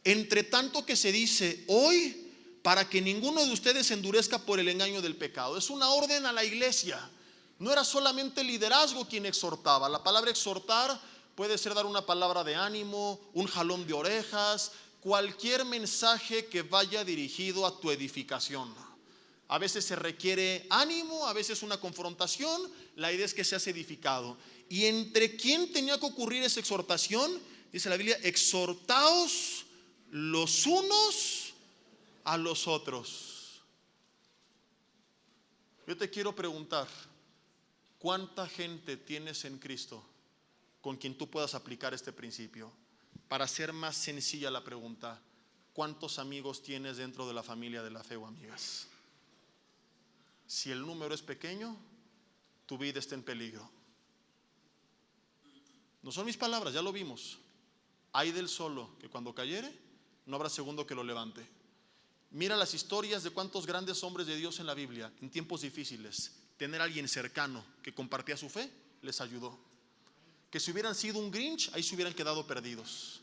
A: entre tanto que se dice hoy, para que ninguno de ustedes se endurezca por el engaño del pecado. Es una orden a la iglesia. No era solamente el liderazgo quien exhortaba. La palabra exhortar puede ser dar una palabra de ánimo, un jalón de orejas, cualquier mensaje que vaya dirigido a tu edificación. A veces se requiere ánimo, a veces una confrontación. La idea es que seas edificado. ¿Y entre quién tenía que ocurrir esa exhortación? Dice la Biblia: exhortaos los unos a los otros. Yo te quiero preguntar: ¿cuánta gente tienes en Cristo con quien tú puedas aplicar este principio? Para hacer más sencilla la pregunta: ¿cuántos amigos tienes dentro de la familia de la fe o amigas? Si el número es pequeño, tu vida está en peligro. No son mis palabras, ya lo vimos. Ay del solo, que cuando cayere no habrá segundo que lo levante. Mira las historias de cuántos grandes hombres de Dios en la Biblia, en tiempos difíciles, tener a alguien cercano que compartía su fe les ayudó. Que si hubieran sido un Grinch, ahí se hubieran quedado perdidos.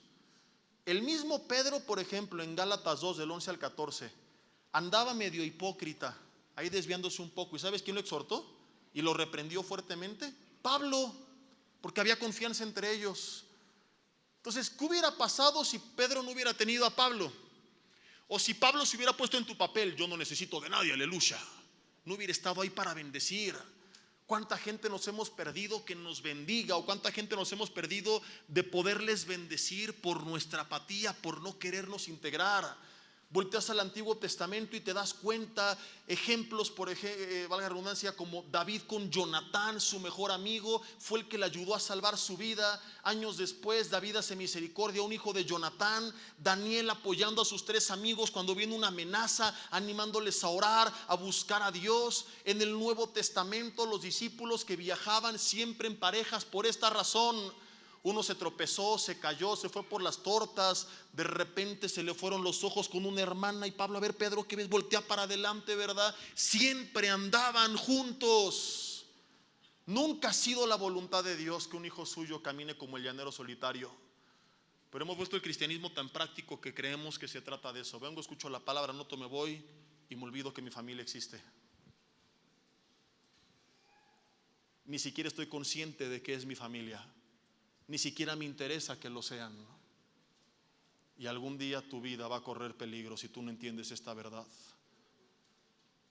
A: El mismo Pedro, por ejemplo, en Gálatas 2 del 11 al 14, andaba medio hipócrita, ahí desviándose un poco. ¿Y sabes quién lo exhortó y lo reprendió fuertemente? Pablo, porque había confianza entre ellos. Entonces, ¿qué hubiera pasado si Pedro no hubiera tenido a Pablo? O si Pablo se hubiera puesto en tu papel: yo no necesito de nadie, aleluya. No hubiera estado ahí para bendecir. ¿Cuánta gente nos hemos perdido que nos bendiga? ¿O cuánta gente nos hemos perdido de poderles bendecir por nuestra apatía, por no querernos integrar? Volteas al Antiguo Testamento y te das cuenta, ejemplos, por ejemplo, valga la redundancia, como David con Jonatán, su mejor amigo, fue el que le ayudó a salvar su vida. Años después, David hace misericordia a un hijo de Jonatán. Daniel apoyando a sus 3 amigos cuando viene una amenaza, animándoles a orar, a buscar a Dios. En el Nuevo Testamento, los discípulos que viajaban siempre en parejas por esta razón. Uno se tropezó, se cayó, se fue por las tortas, de repente se le fueron los ojos con una hermana, y Pablo: a ver, Pedro, ¿qué ves? Voltea para adelante, ¿verdad? Siempre andaban juntos. Nunca ha sido la voluntad de Dios que un hijo suyo camine como el llanero solitario. Pero hemos vuelto el cristianismo tan práctico que creemos que se trata de eso. Vengo, escucho la palabra, anoto, me voy y me olvido que mi familia existe. Ni siquiera estoy consciente de que es mi familia. Ni siquiera me interesa que lo sean. Y algún día tu vida va a correr peligro si tú no entiendes esta verdad.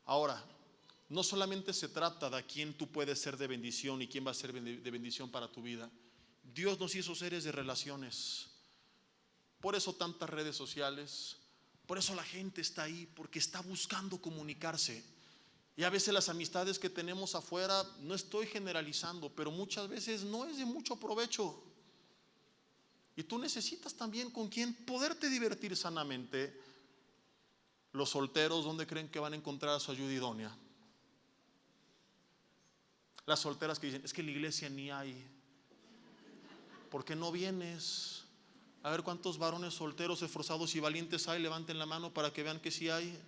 A: Ahora, no solamente se trata de a quién tú puedes ser de bendición y quién va a ser de bendición para tu vida. Dios nos hizo seres de relaciones. Por eso tantas redes sociales, por eso la gente está ahí, porque está buscando comunicarse. Y a veces las amistades que tenemos afuera, no estoy generalizando, pero muchas veces no es de mucho provecho. Y tú necesitas también con quien poderte divertir sanamente. Los solteros, ¿dónde creen que van a encontrar su ayuda idónea? Las solteras que dicen: es que en la iglesia ni hay. ¿Por qué no vienes? A ver cuántos varones solteros, esforzados y valientes hay. Levanten la mano para que vean que sí hay.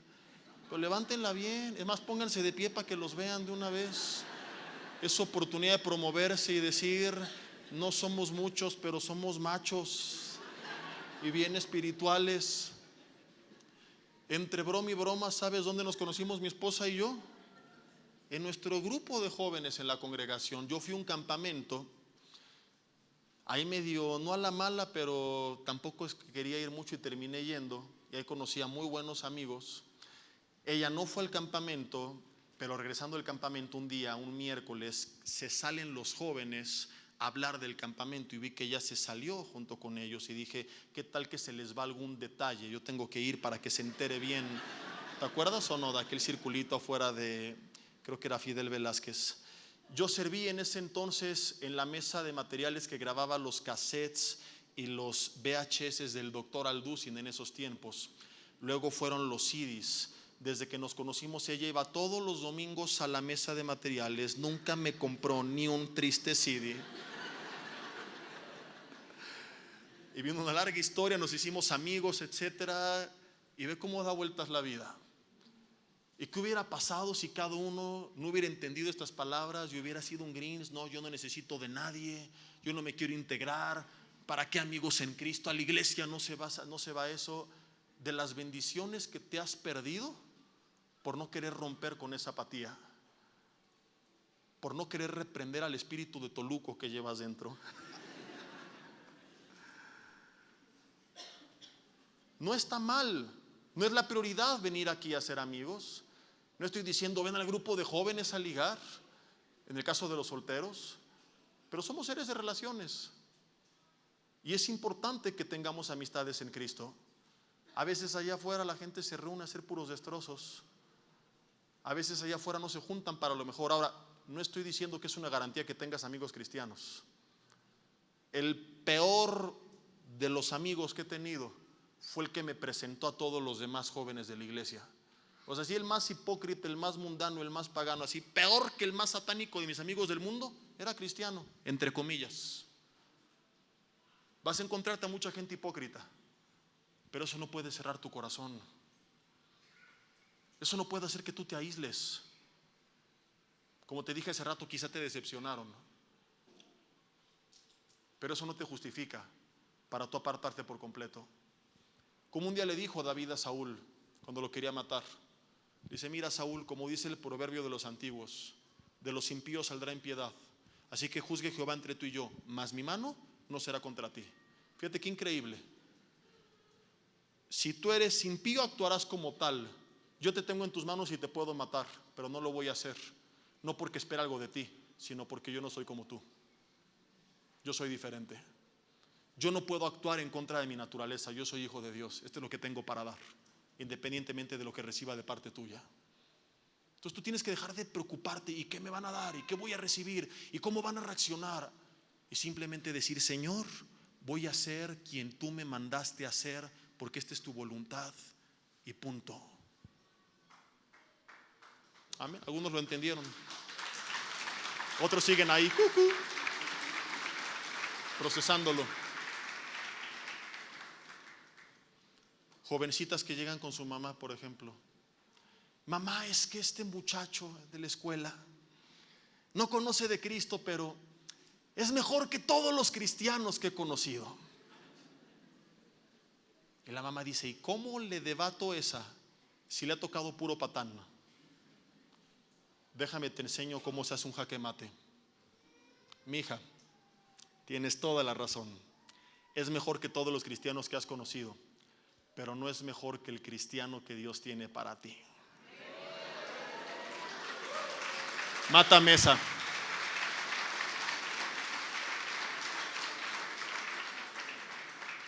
A: Pero levántenla bien. Es más, pónganse de pie para que los vean de una vez. Es oportunidad de promoverse y decir: no somos muchos, pero somos machos y bien espirituales. Entre broma y broma, ¿sabes dónde nos conocimos mi esposa y yo? En nuestro grupo de jóvenes en la congregación. Yo fui a un campamento, ahí medio, no a la mala, pero tampoco es que quería ir mucho y terminé yendo. Y ahí conocí a muy buenos amigos. Ella no fue al campamento, pero regresando del campamento un día, un miércoles, se salen los jóvenes a hablar del campamento y vi que ella se salió junto con ellos y dije: ¿qué tal que se les va algún detalle? Yo tengo que ir para que se entere bien. ¿Te acuerdas o no de aquel circulito afuera de, creo que era Fidel Velázquez? Yo serví en ese entonces en la mesa de materiales que grababa los cassettes y los VHS del doctor Alducin en esos tiempos. Luego fueron los CDs. Desde que nos conocimos, ella iba todos los domingos a la mesa de materiales. Nunca me compró ni un triste CD. Y vino una larga historia, nos hicimos amigos, etcétera. Y ve cómo da vueltas la vida. ¿Y qué hubiera pasado si cada uno no hubiera entendido estas palabras y hubiera sido un Grinch? No, yo no necesito de nadie, yo no me quiero integrar. ¿Para qué amigos en Cristo? A la iglesia no se va eso. De las bendiciones que te has perdido por no querer romper con esa apatía, por no querer reprender al espíritu de Toluco que llevas dentro. No está mal, no es la prioridad venir aquí a ser amigos. No estoy diciendo ven al grupo de jóvenes a ligar, en el caso de los solteros, pero somos seres de relaciones y es importante que tengamos amistades en Cristo. A veces allá afuera la gente se reúne a hacer puros destrozos. A veces allá afuera no se juntan para lo mejor. Ahora, no estoy diciendo que es una garantía que tengas amigos cristianos. El peor de los amigos que he tenido fue el que me presentó a todos los demás jóvenes de la iglesia. O sea, sí, el más hipócrita, el más mundano, el más pagano, así, peor que el más satánico de mis amigos del mundo, era cristiano, entre comillas. Vas a encontrarte a mucha gente hipócrita, pero eso no puede cerrar tu corazón. Eso no puede hacer que tú te aísles. Como te dije hace rato, quizá te decepcionaron, pero eso no te justifica para tú apartarte por completo. Como un día le dijo David a Saúl cuando lo quería matar. Dice: mira, Saúl, como dice el proverbio de los antiguos, de los impíos saldrá impiedad. Así que juzgue Jehová entre tú y yo, mas mi mano no será contra ti. Fíjate qué increíble. Si tú eres impío, actuarás como tal. Yo te tengo en tus manos y te puedo matar, pero no lo voy a hacer. No porque espera algo de ti, sino porque yo no soy como tú. Yo soy diferente. Yo no puedo actuar en contra de mi naturaleza. Yo soy hijo de Dios. Esto es lo que tengo para dar, independientemente de lo que reciba de parte tuya. Entonces tú tienes que dejar de preocuparte. ¿Y qué me van a dar? ¿Y qué voy a recibir? ¿Y cómo van a reaccionar? Y simplemente decir: Señor, voy a ser quien tú me mandaste a ser, porque esta es tu voluntad. Y punto. Amén. Algunos lo entendieron. Otros siguen ahí, procesándolo. Jovencitas que llegan con su mamá, por ejemplo: mamá, es que este muchacho de la escuela no conoce de Cristo, pero es mejor que todos los cristianos que he conocido. Y la mamá dice: ¿y cómo le debato esa si le ha tocado puro patán? Déjame te enseño cómo se hace un jaque mate. Mija, tienes toda la razón. Es mejor que todos los cristianos que has conocido, pero no es mejor que el cristiano que Dios tiene para ti. Mátame esa.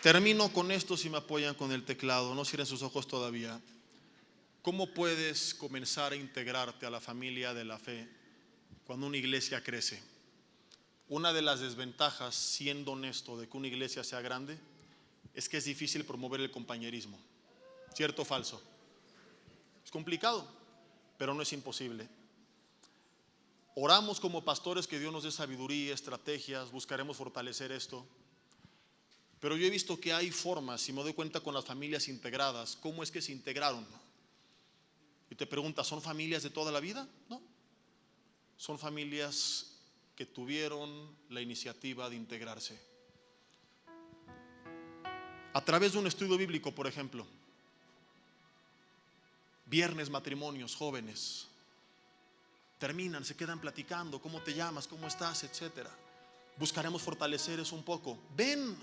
A: Termino con esto, si me apoyan con el teclado. No cierren sus ojos todavía. ¿Cómo puedes comenzar a integrarte a la familia de la fe cuando una iglesia crece? Una de las desventajas, siendo honesto, de que una iglesia sea grande es que es difícil promover el compañerismo. ¿Cierto o falso? Es complicado, pero no es imposible. Oramos como pastores que Dios nos dé sabiduría, estrategias, buscaremos fortalecer esto. Pero yo he visto que hay formas, y me doy cuenta con las familias integradas, cómo es que se integraron. Y te preguntas, ¿son familias de toda la vida? No. Son familias que tuvieron la iniciativa de integrarse. A través de un estudio bíblico, por ejemplo, viernes matrimonios jóvenes terminan, se quedan platicando, ¿cómo te llamas? ¿Cómo estás? Etcétera. Buscaremos fortalecer eso un poco. Ven.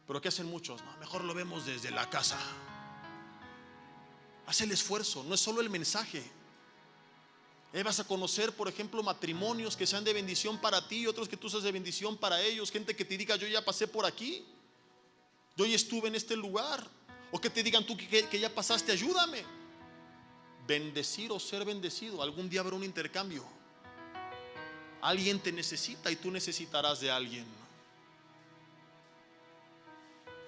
A: Pero ¿qué hacen muchos? No, mejor lo vemos desde la casa. Haz el esfuerzo, no es solo el mensaje. Vas a conocer, por ejemplo, matrimonios que sean de bendición para ti, otros que tú seas de bendición para ellos. Gente que te diga, yo ya pasé por aquí, yo ya estuve en este lugar. O que te digan, tú que ya pasaste, ayúdame. Bendecir o ser bendecido. Algún día habrá un intercambio. Alguien te necesita y tú necesitarás de alguien.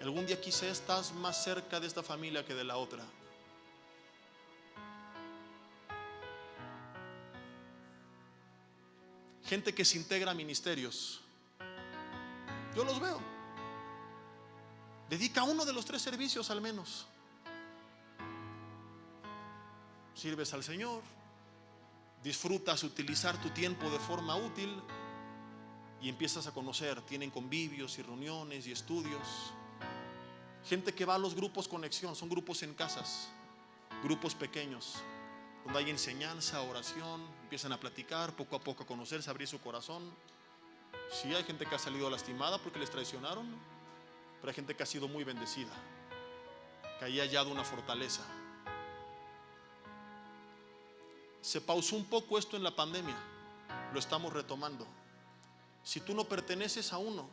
A: Algún día quizá estás más cerca de esta familia que de la otra. Gente que se integra a ministerios, yo los veo. Dedica uno de los 3 servicios al menos. Sirves al Señor, disfrutas utilizar tu tiempo de forma útil y empiezas a conocer. Tienen convivios y reuniones y estudios. Gente que va a los grupos conexión, son grupos en casas, grupos pequeños, donde hay enseñanza, oración, empiezan a platicar, poco a poco a conocerse, a abrir su corazón. Sí, hay gente que ha salido lastimada porque les traicionaron, pero hay gente que ha sido muy bendecida, que haya hallado una fortaleza. Se pausó un poco esto en la pandemia, lo estamos retomando. Si tú no perteneces a uno,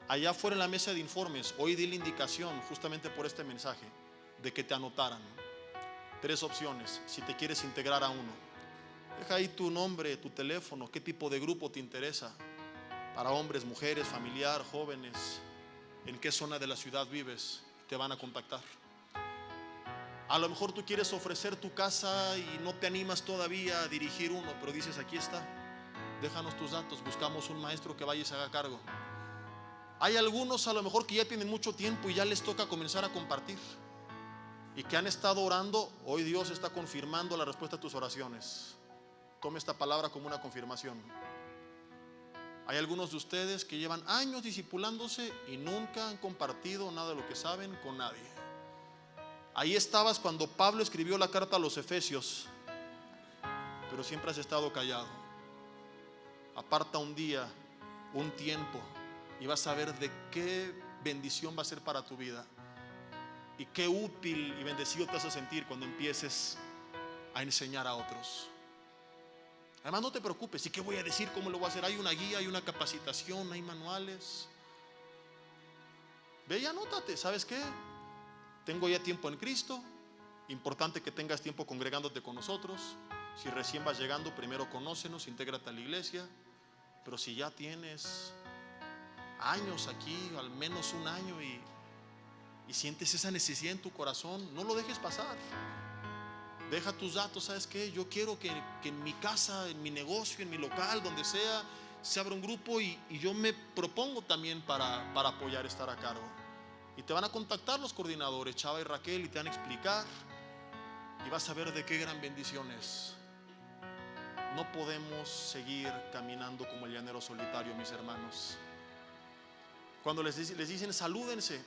A: allá afuera en la mesa de informes, hoy di la indicación justamente por este mensaje de que te anotaran. 3 opciones si te quieres integrar a uno. Deja ahí tu nombre, tu teléfono, qué tipo de grupo te interesa, para hombres, mujeres, familiar, jóvenes, en qué zona de la ciudad vives, te van a contactar. A lo mejor tú quieres ofrecer tu casa y no te animas todavía a dirigir uno, pero dices, aquí está, déjanos tus datos, buscamos un maestro que vaya y se haga cargo. Hay algunos a lo mejor que ya tienen mucho tiempo y ya les toca comenzar a compartir, y que han estado orando. Hoy Dios está confirmando la respuesta a tus oraciones. Tome esta palabra como una confirmación. Hay algunos de ustedes que llevan años discipulándose y nunca han compartido nada de lo que saben con nadie. Ahí estabas cuando Pablo escribió la carta a los Efesios, pero siempre has estado callado. Aparta un día, un tiempo, y vas a ver de qué bendición va a ser para tu vida. Y qué útil y bendecido te vas a sentir cuando empieces a enseñar a otros. Además, no te preocupes, ¿y qué voy a decir? ¿Cómo lo voy a hacer? Hay una guía, hay una capacitación, hay manuales. Ve y anótate. ¿Sabes qué? Tengo ya tiempo en Cristo. Importante que tengas tiempo congregándote con nosotros. Si recién vas llegando, primero conócenos, intégrate a la iglesia. Pero si ya tienes años aquí, al menos un año, y sientes esa necesidad en tu corazón, no lo dejes pasar. Deja tus datos. ¿Sabes qué? Yo quiero que en mi casa, en mi negocio, en mi local, donde sea, se abra un grupo, y yo me propongo también para apoyar, estar a cargo. Y te van a contactar los coordinadores, Chava y Raquel, y te van a explicar, y vas a ver de qué gran bendición es. No podemos seguir caminando como el llanero solitario, mis hermanos. Cuando les dicen salúdense,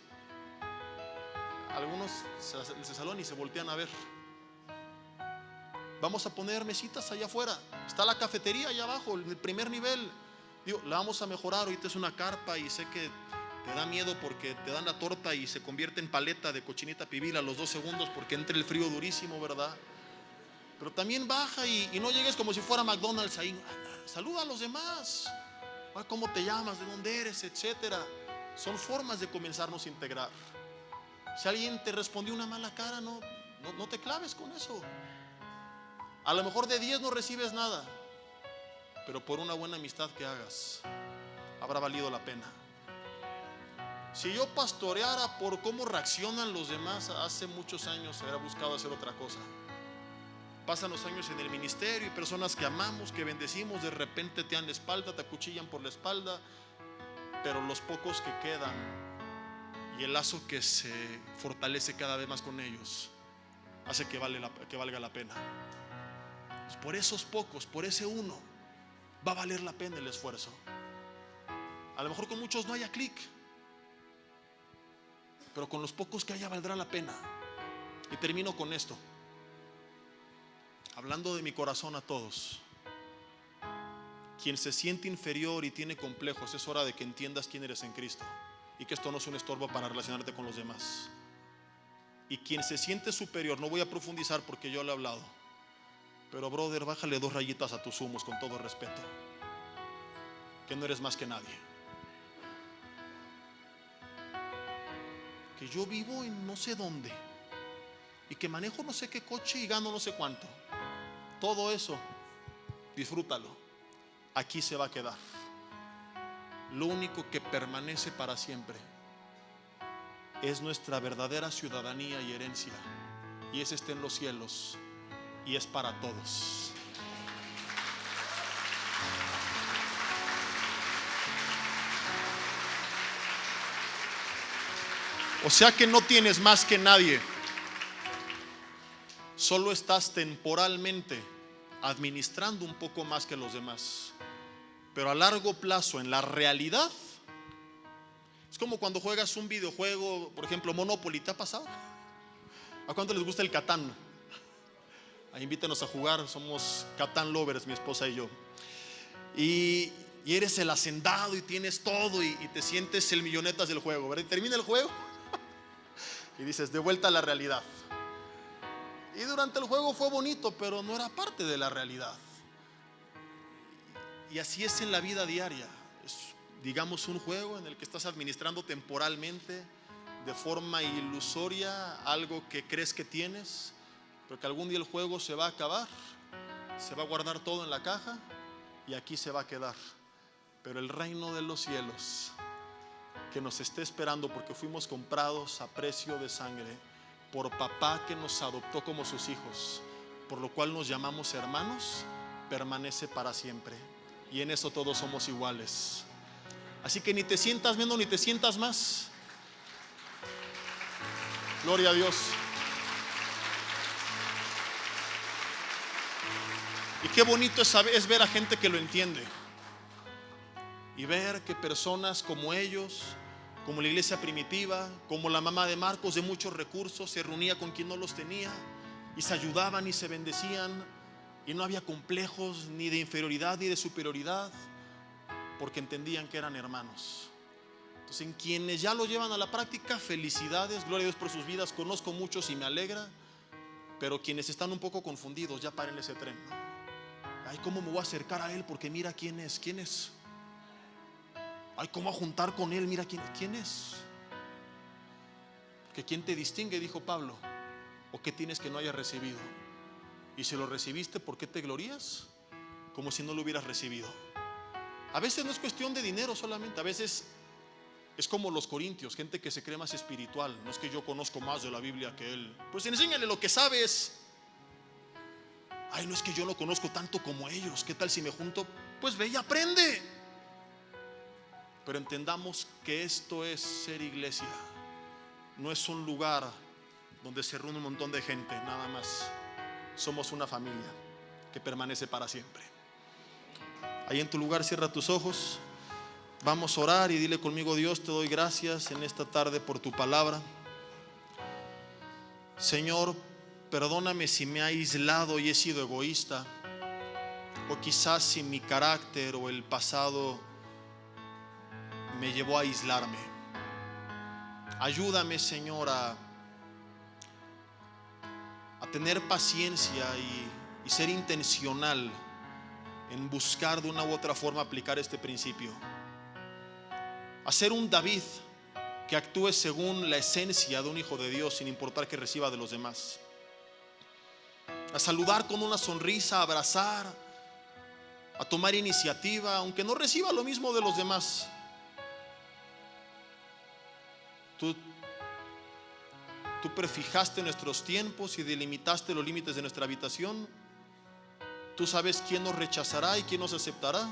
A: algunos se saludan y se voltean a ver. Vamos a poner mesitas allá afuera, está la cafetería allá abajo, en el primer nivel. Digo, la vamos a mejorar. Ahorita es una carpa y sé que te da miedo porque te dan la torta y se convierte en paleta de cochinita pibil a los 2 segundos porque entra el frío durísimo, ¿verdad? Pero también baja y no llegues como si fuera McDonald's ahí. Saluda a los demás. ¿Cómo te llamas? ¿De dónde eres? Etcétera. Son formas de comenzarnos a integrar. Si alguien te respondió una mala cara, no te claves con eso. A lo mejor de 10 no recibes nada, pero por una buena amistad que hagas, habrá valido la pena. Si yo pastoreara por cómo reaccionan los demás, hace muchos años hubiera buscado hacer otra cosa. Pasan los años en el ministerio y personas que amamos, que bendecimos, de repente te dan la espalda, te acuchillan por la espalda. pero los pocos que quedan y el lazo que se fortalece cada vez más con ellos hace que valga la pena. Pues por esos pocos, por ese uno, va a valer la pena el esfuerzo. A lo mejor con muchos no haya clic, pero con los pocos que haya valdrá la pena. Y termino con esto, hablando de mi corazón a todos. Quien se siente inferior y tiene complejos, es hora de que entiendas quién eres en Cristo y que esto no es un estorbo para relacionarte con los demás. Y quien se siente superior, no voy a profundizar porque yo le he hablado, pero brother, bájale 2 rayitas a tus humos con todo respeto, que no eres más que nadie. Que yo vivo en no sé dónde y que manejo no sé qué coche y gano no sé cuánto. Todo eso, disfrútalo. Aquí se va a quedar. Lo único que permanece para siempre es nuestra verdadera ciudadanía y herencia, y ese está en los cielos y es para todos. O sea que no tienes más que nadie, solo estás temporalmente administrando un poco más que los demás, pero a largo plazo, en la realidad, es como cuando juegas un videojuego, por ejemplo Monopoly. ¿Te ha pasado? ¿A cuánto les gusta el Catán? Ahí invítenos a jugar, somos Catán lovers, mi esposa y yo. Y eres el hacendado y tienes todo y te sientes el millonetas del juego, ¿verdad? Y termina el juego y dices, de vuelta a la realidad. Y durante el juego fue bonito, pero no era parte de la realidad. Y así es en la vida diaria. Es, digamos, un juego en el que estás administrando temporalmente, de forma ilusoria, algo que crees que tienes, pero que algún día el juego se va a acabar, se va a guardar todo en la caja y aquí se va a quedar. Pero el reino de los cielos, que nos esté esperando porque fuimos comprados a precio de sangre por papá que nos adoptó como sus hijos, por lo cual nos llamamos hermanos, permanece para siempre. Y en eso todos somos iguales. Así que ni te sientas menos ni te sientas más. Gloria a Dios. Y qué bonito es ver a gente que lo entiende. Y ver que personas como ellos, como la iglesia primitiva, como la mamá de Marcos de muchos recursos, se reunía con quien no los tenía y se ayudaban y se bendecían. Y no había complejos ni de inferioridad ni de superioridad, porque entendían que eran hermanos. Entonces, en quienes ya lo llevan a la práctica, felicidades, gloria a Dios por sus vidas. Conozco muchos y me alegra, pero quienes están un poco confundidos, ya paren ese tren. Ay, ¿cómo me voy a acercar a él? Porque mira quién es. Ay, ¿cómo a juntar con él? Mira quién es. Porque ¿quién te distingue? Dijo Pablo. ¿O qué tienes que no hayas recibido? Y si lo recibiste, ¿por qué te glorías? Como si no lo hubieras recibido. A veces no es cuestión de dinero solamente. A veces es como los corintios, gente que se cree más espiritual. No es que yo conozco más de la Biblia que él. Pues enséñale lo que sabes. Ay, no es que yo lo conozco tanto como ellos. ¿Qué tal si me junto? Pues ve y aprende. Pero entendamos que esto es ser iglesia. No es un lugar donde se reúne un montón de gente, nada más. Somos una familia que permanece para siempre. Ahí en tu lugar cierra tus ojos. Vamos a orar y dile conmigo: Dios, te doy gracias en esta tarde por tu palabra. Señor, perdóname si me he aislado y he sido egoísta, o quizás si mi carácter o el pasado me llevó a aislarme. Ayúdame, Señor, a tener paciencia y ser intencional en buscar de una u otra forma aplicar este principio. A ser un David que actúe según la esencia de un hijo de Dios, sin importar que reciba de los demás. A saludar con una sonrisa, a abrazar, a tomar iniciativa, aunque no reciba lo mismo de los demás. Tú prefijaste nuestros tiempos y delimitaste los límites de nuestra habitación. Tú sabes quién nos rechazará y quién nos aceptará.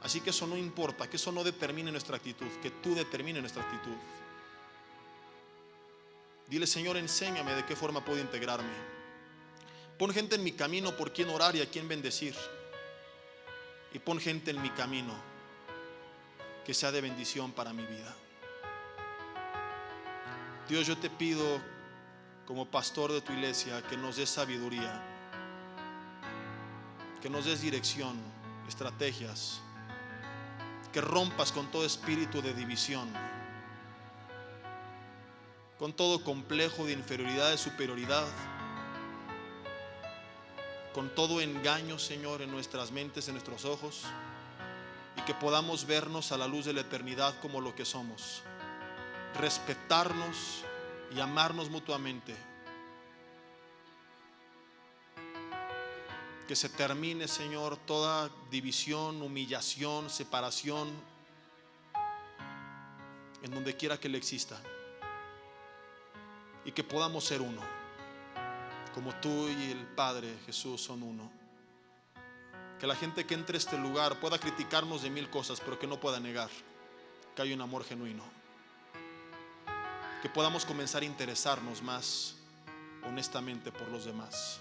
A: Así que eso no importa, que eso no determine nuestra actitud, que tú determines nuestra actitud. Dile: Señor, enséñame de qué forma puedo integrarme. Pon gente en mi camino por quien orar y a quien bendecir. Y pon gente en mi camino que sea de bendición para mi vida. Dios, yo te pido como pastor de tu iglesia que nos des sabiduría, que nos des dirección, estrategias, que rompas con todo espíritu de división, con todo complejo de inferioridad, de superioridad, con todo engaño, Señor, en nuestras mentes, en nuestros ojos, y que podamos vernos a la luz de la eternidad como lo que somos, respetarnos y amarnos mutuamente. Que se termine, Señor, toda división, humillación, separación, en donde quiera que le exista, y que podamos ser uno, como tú y el Padre Jesús son uno. Que la gente que entre a este lugar pueda criticarnos de mil cosas, pero que no pueda negar que hay un amor genuino. Que podamos comenzar a interesarnos más honestamente por los demás.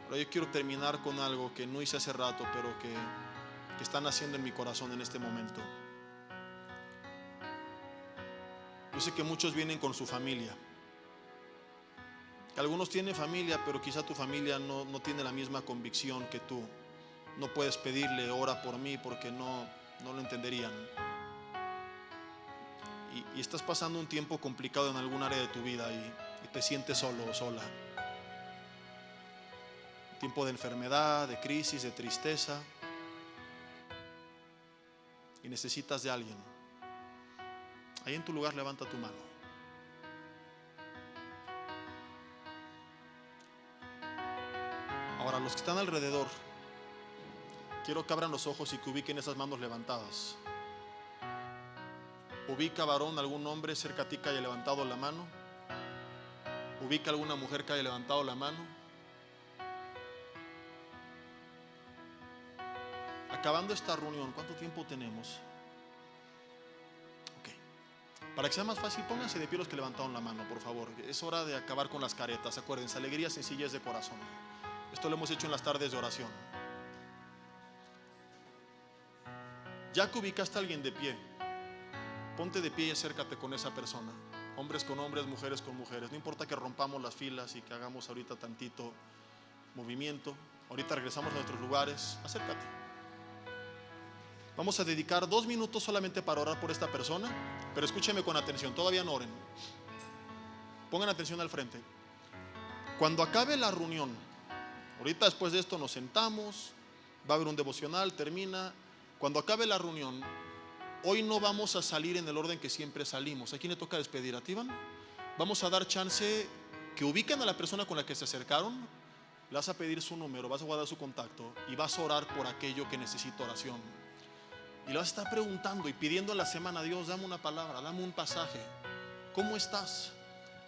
A: Ahora yo quiero terminar con algo que no hice hace rato, pero que están haciendo en mi corazón en este momento. Yo sé que muchos vienen con su familia, que algunos tienen familia, pero quizá tu familia no tiene la misma convicción que tú. No puedes pedirle: ora por mí, porque no lo entenderían. Y estás pasando un tiempo complicado en algún área de tu vida y te sientes solo o sola. Tiempo de enfermedad, de crisis, de tristeza, y necesitas de alguien. Ahí en tu lugar levanta tu mano. Ahora, los que están alrededor, quiero que abran los ojos y que ubiquen esas manos levantadas. Ubica, varón, algún hombre cerca a ti que haya levantado la mano. Ubica alguna mujer que haya levantado la mano. Acabando esta reunión, ¿cuánto tiempo tenemos? Para que sea más fácil, pónganse de pie los que levantaron la mano, por favor. Es hora de acabar con las caretas. Acuérdense, alegría, sencillez de corazón. Esto lo hemos hecho en las tardes de oración. Ya que ubicaste a alguien de pie, ponte de pie y acércate con esa persona. Hombres con hombres, mujeres con mujeres. No importa que rompamos las filas y que hagamos ahorita tantito movimiento. Ahorita regresamos a nuestros lugares. Acércate. Vamos a dedicar 2 minutos solamente para orar por esta persona. Pero escúcheme con atención, todavía no oren. Pongan atención al frente. Cuando acabe la reunión, ahorita después de esto nos sentamos, va a haber un devocional, termina. Cuando acabe la reunión, hoy no vamos a salir en el orden que siempre salimos. ¿A quién le toca despedir? ¿A ti, Iván? Vamos a dar chance que ubiquen a la persona con la que se acercaron. Le vas a pedir su número, vas a guardar su contacto y vas a orar por aquello que necesita oración. Y le vas a estar preguntando y pidiendo a la semana: Dios, dame una palabra, dame un pasaje. ¿Cómo estás?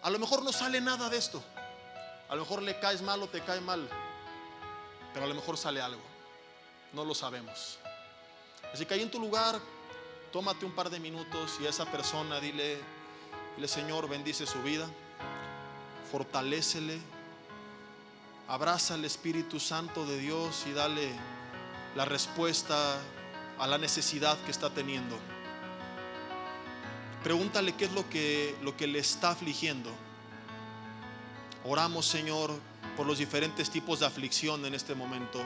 A: A lo mejor no sale nada de esto. A lo mejor le caes mal o te cae mal. Pero a lo mejor sale algo. No lo sabemos. Así que ahí en tu lugar, tómate un par de minutos y a esa persona dile: Señor, bendice su vida, fortalécele, abraza al Espíritu Santo de Dios y dale la respuesta a la necesidad que está teniendo. Pregúntale qué es lo que le está afligiendo. Oramos, Señor, por los diferentes tipos de aflicción en este momento,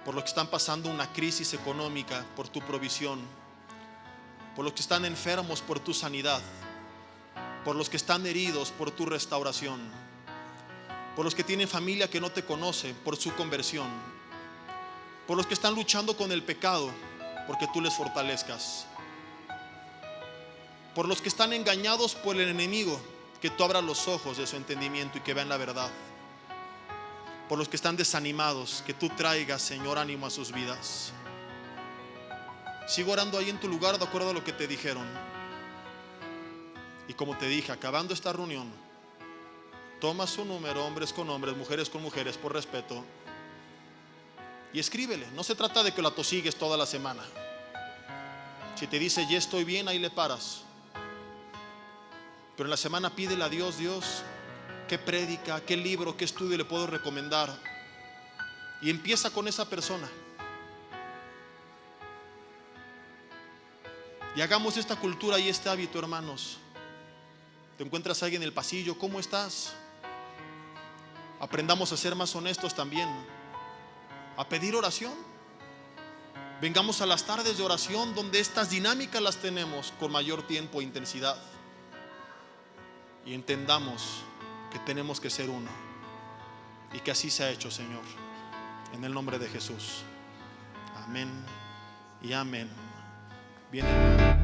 A: por los que están pasando una crisis económica, por tu provisión, por los que están enfermos, por tu sanidad, por los que están heridos, por tu restauración, por los que tienen familia que no te conoce, por su conversión, por los que están luchando con el pecado, porque tú les fortalezcas, por los que están engañados por el enemigo, que tú abras los ojos de su entendimiento y que vean la verdad, por los que están desanimados, que tú traigas, Señor, ánimo a sus vidas. Sigo orando ahí en tu lugar de acuerdo a lo que te dijeron. Y como te dije, acabando esta reunión, Toma su número, hombres con hombres, mujeres con mujeres, por respeto, y escríbele. No se trata de que lo atosigues toda la semana. Si te dice ya estoy bien, ahí le paras. Pero en la semana pídele a Dios: Dios, ¿qué prédica, qué libro, qué estudio le puedo recomendar? Y empieza con esa persona. Y hagamos esta cultura y este hábito, hermanos. Te encuentras a alguien en el pasillo, ¿cómo estás? Aprendamos a ser más honestos también, a pedir oración. Vengamos a las tardes de oración, donde estas dinámicas las tenemos con mayor tiempo e intensidad. Y entendamos que tenemos que ser uno, y que así se ha hecho, Señor, en el nombre de Jesús. Amén y amén. Bien.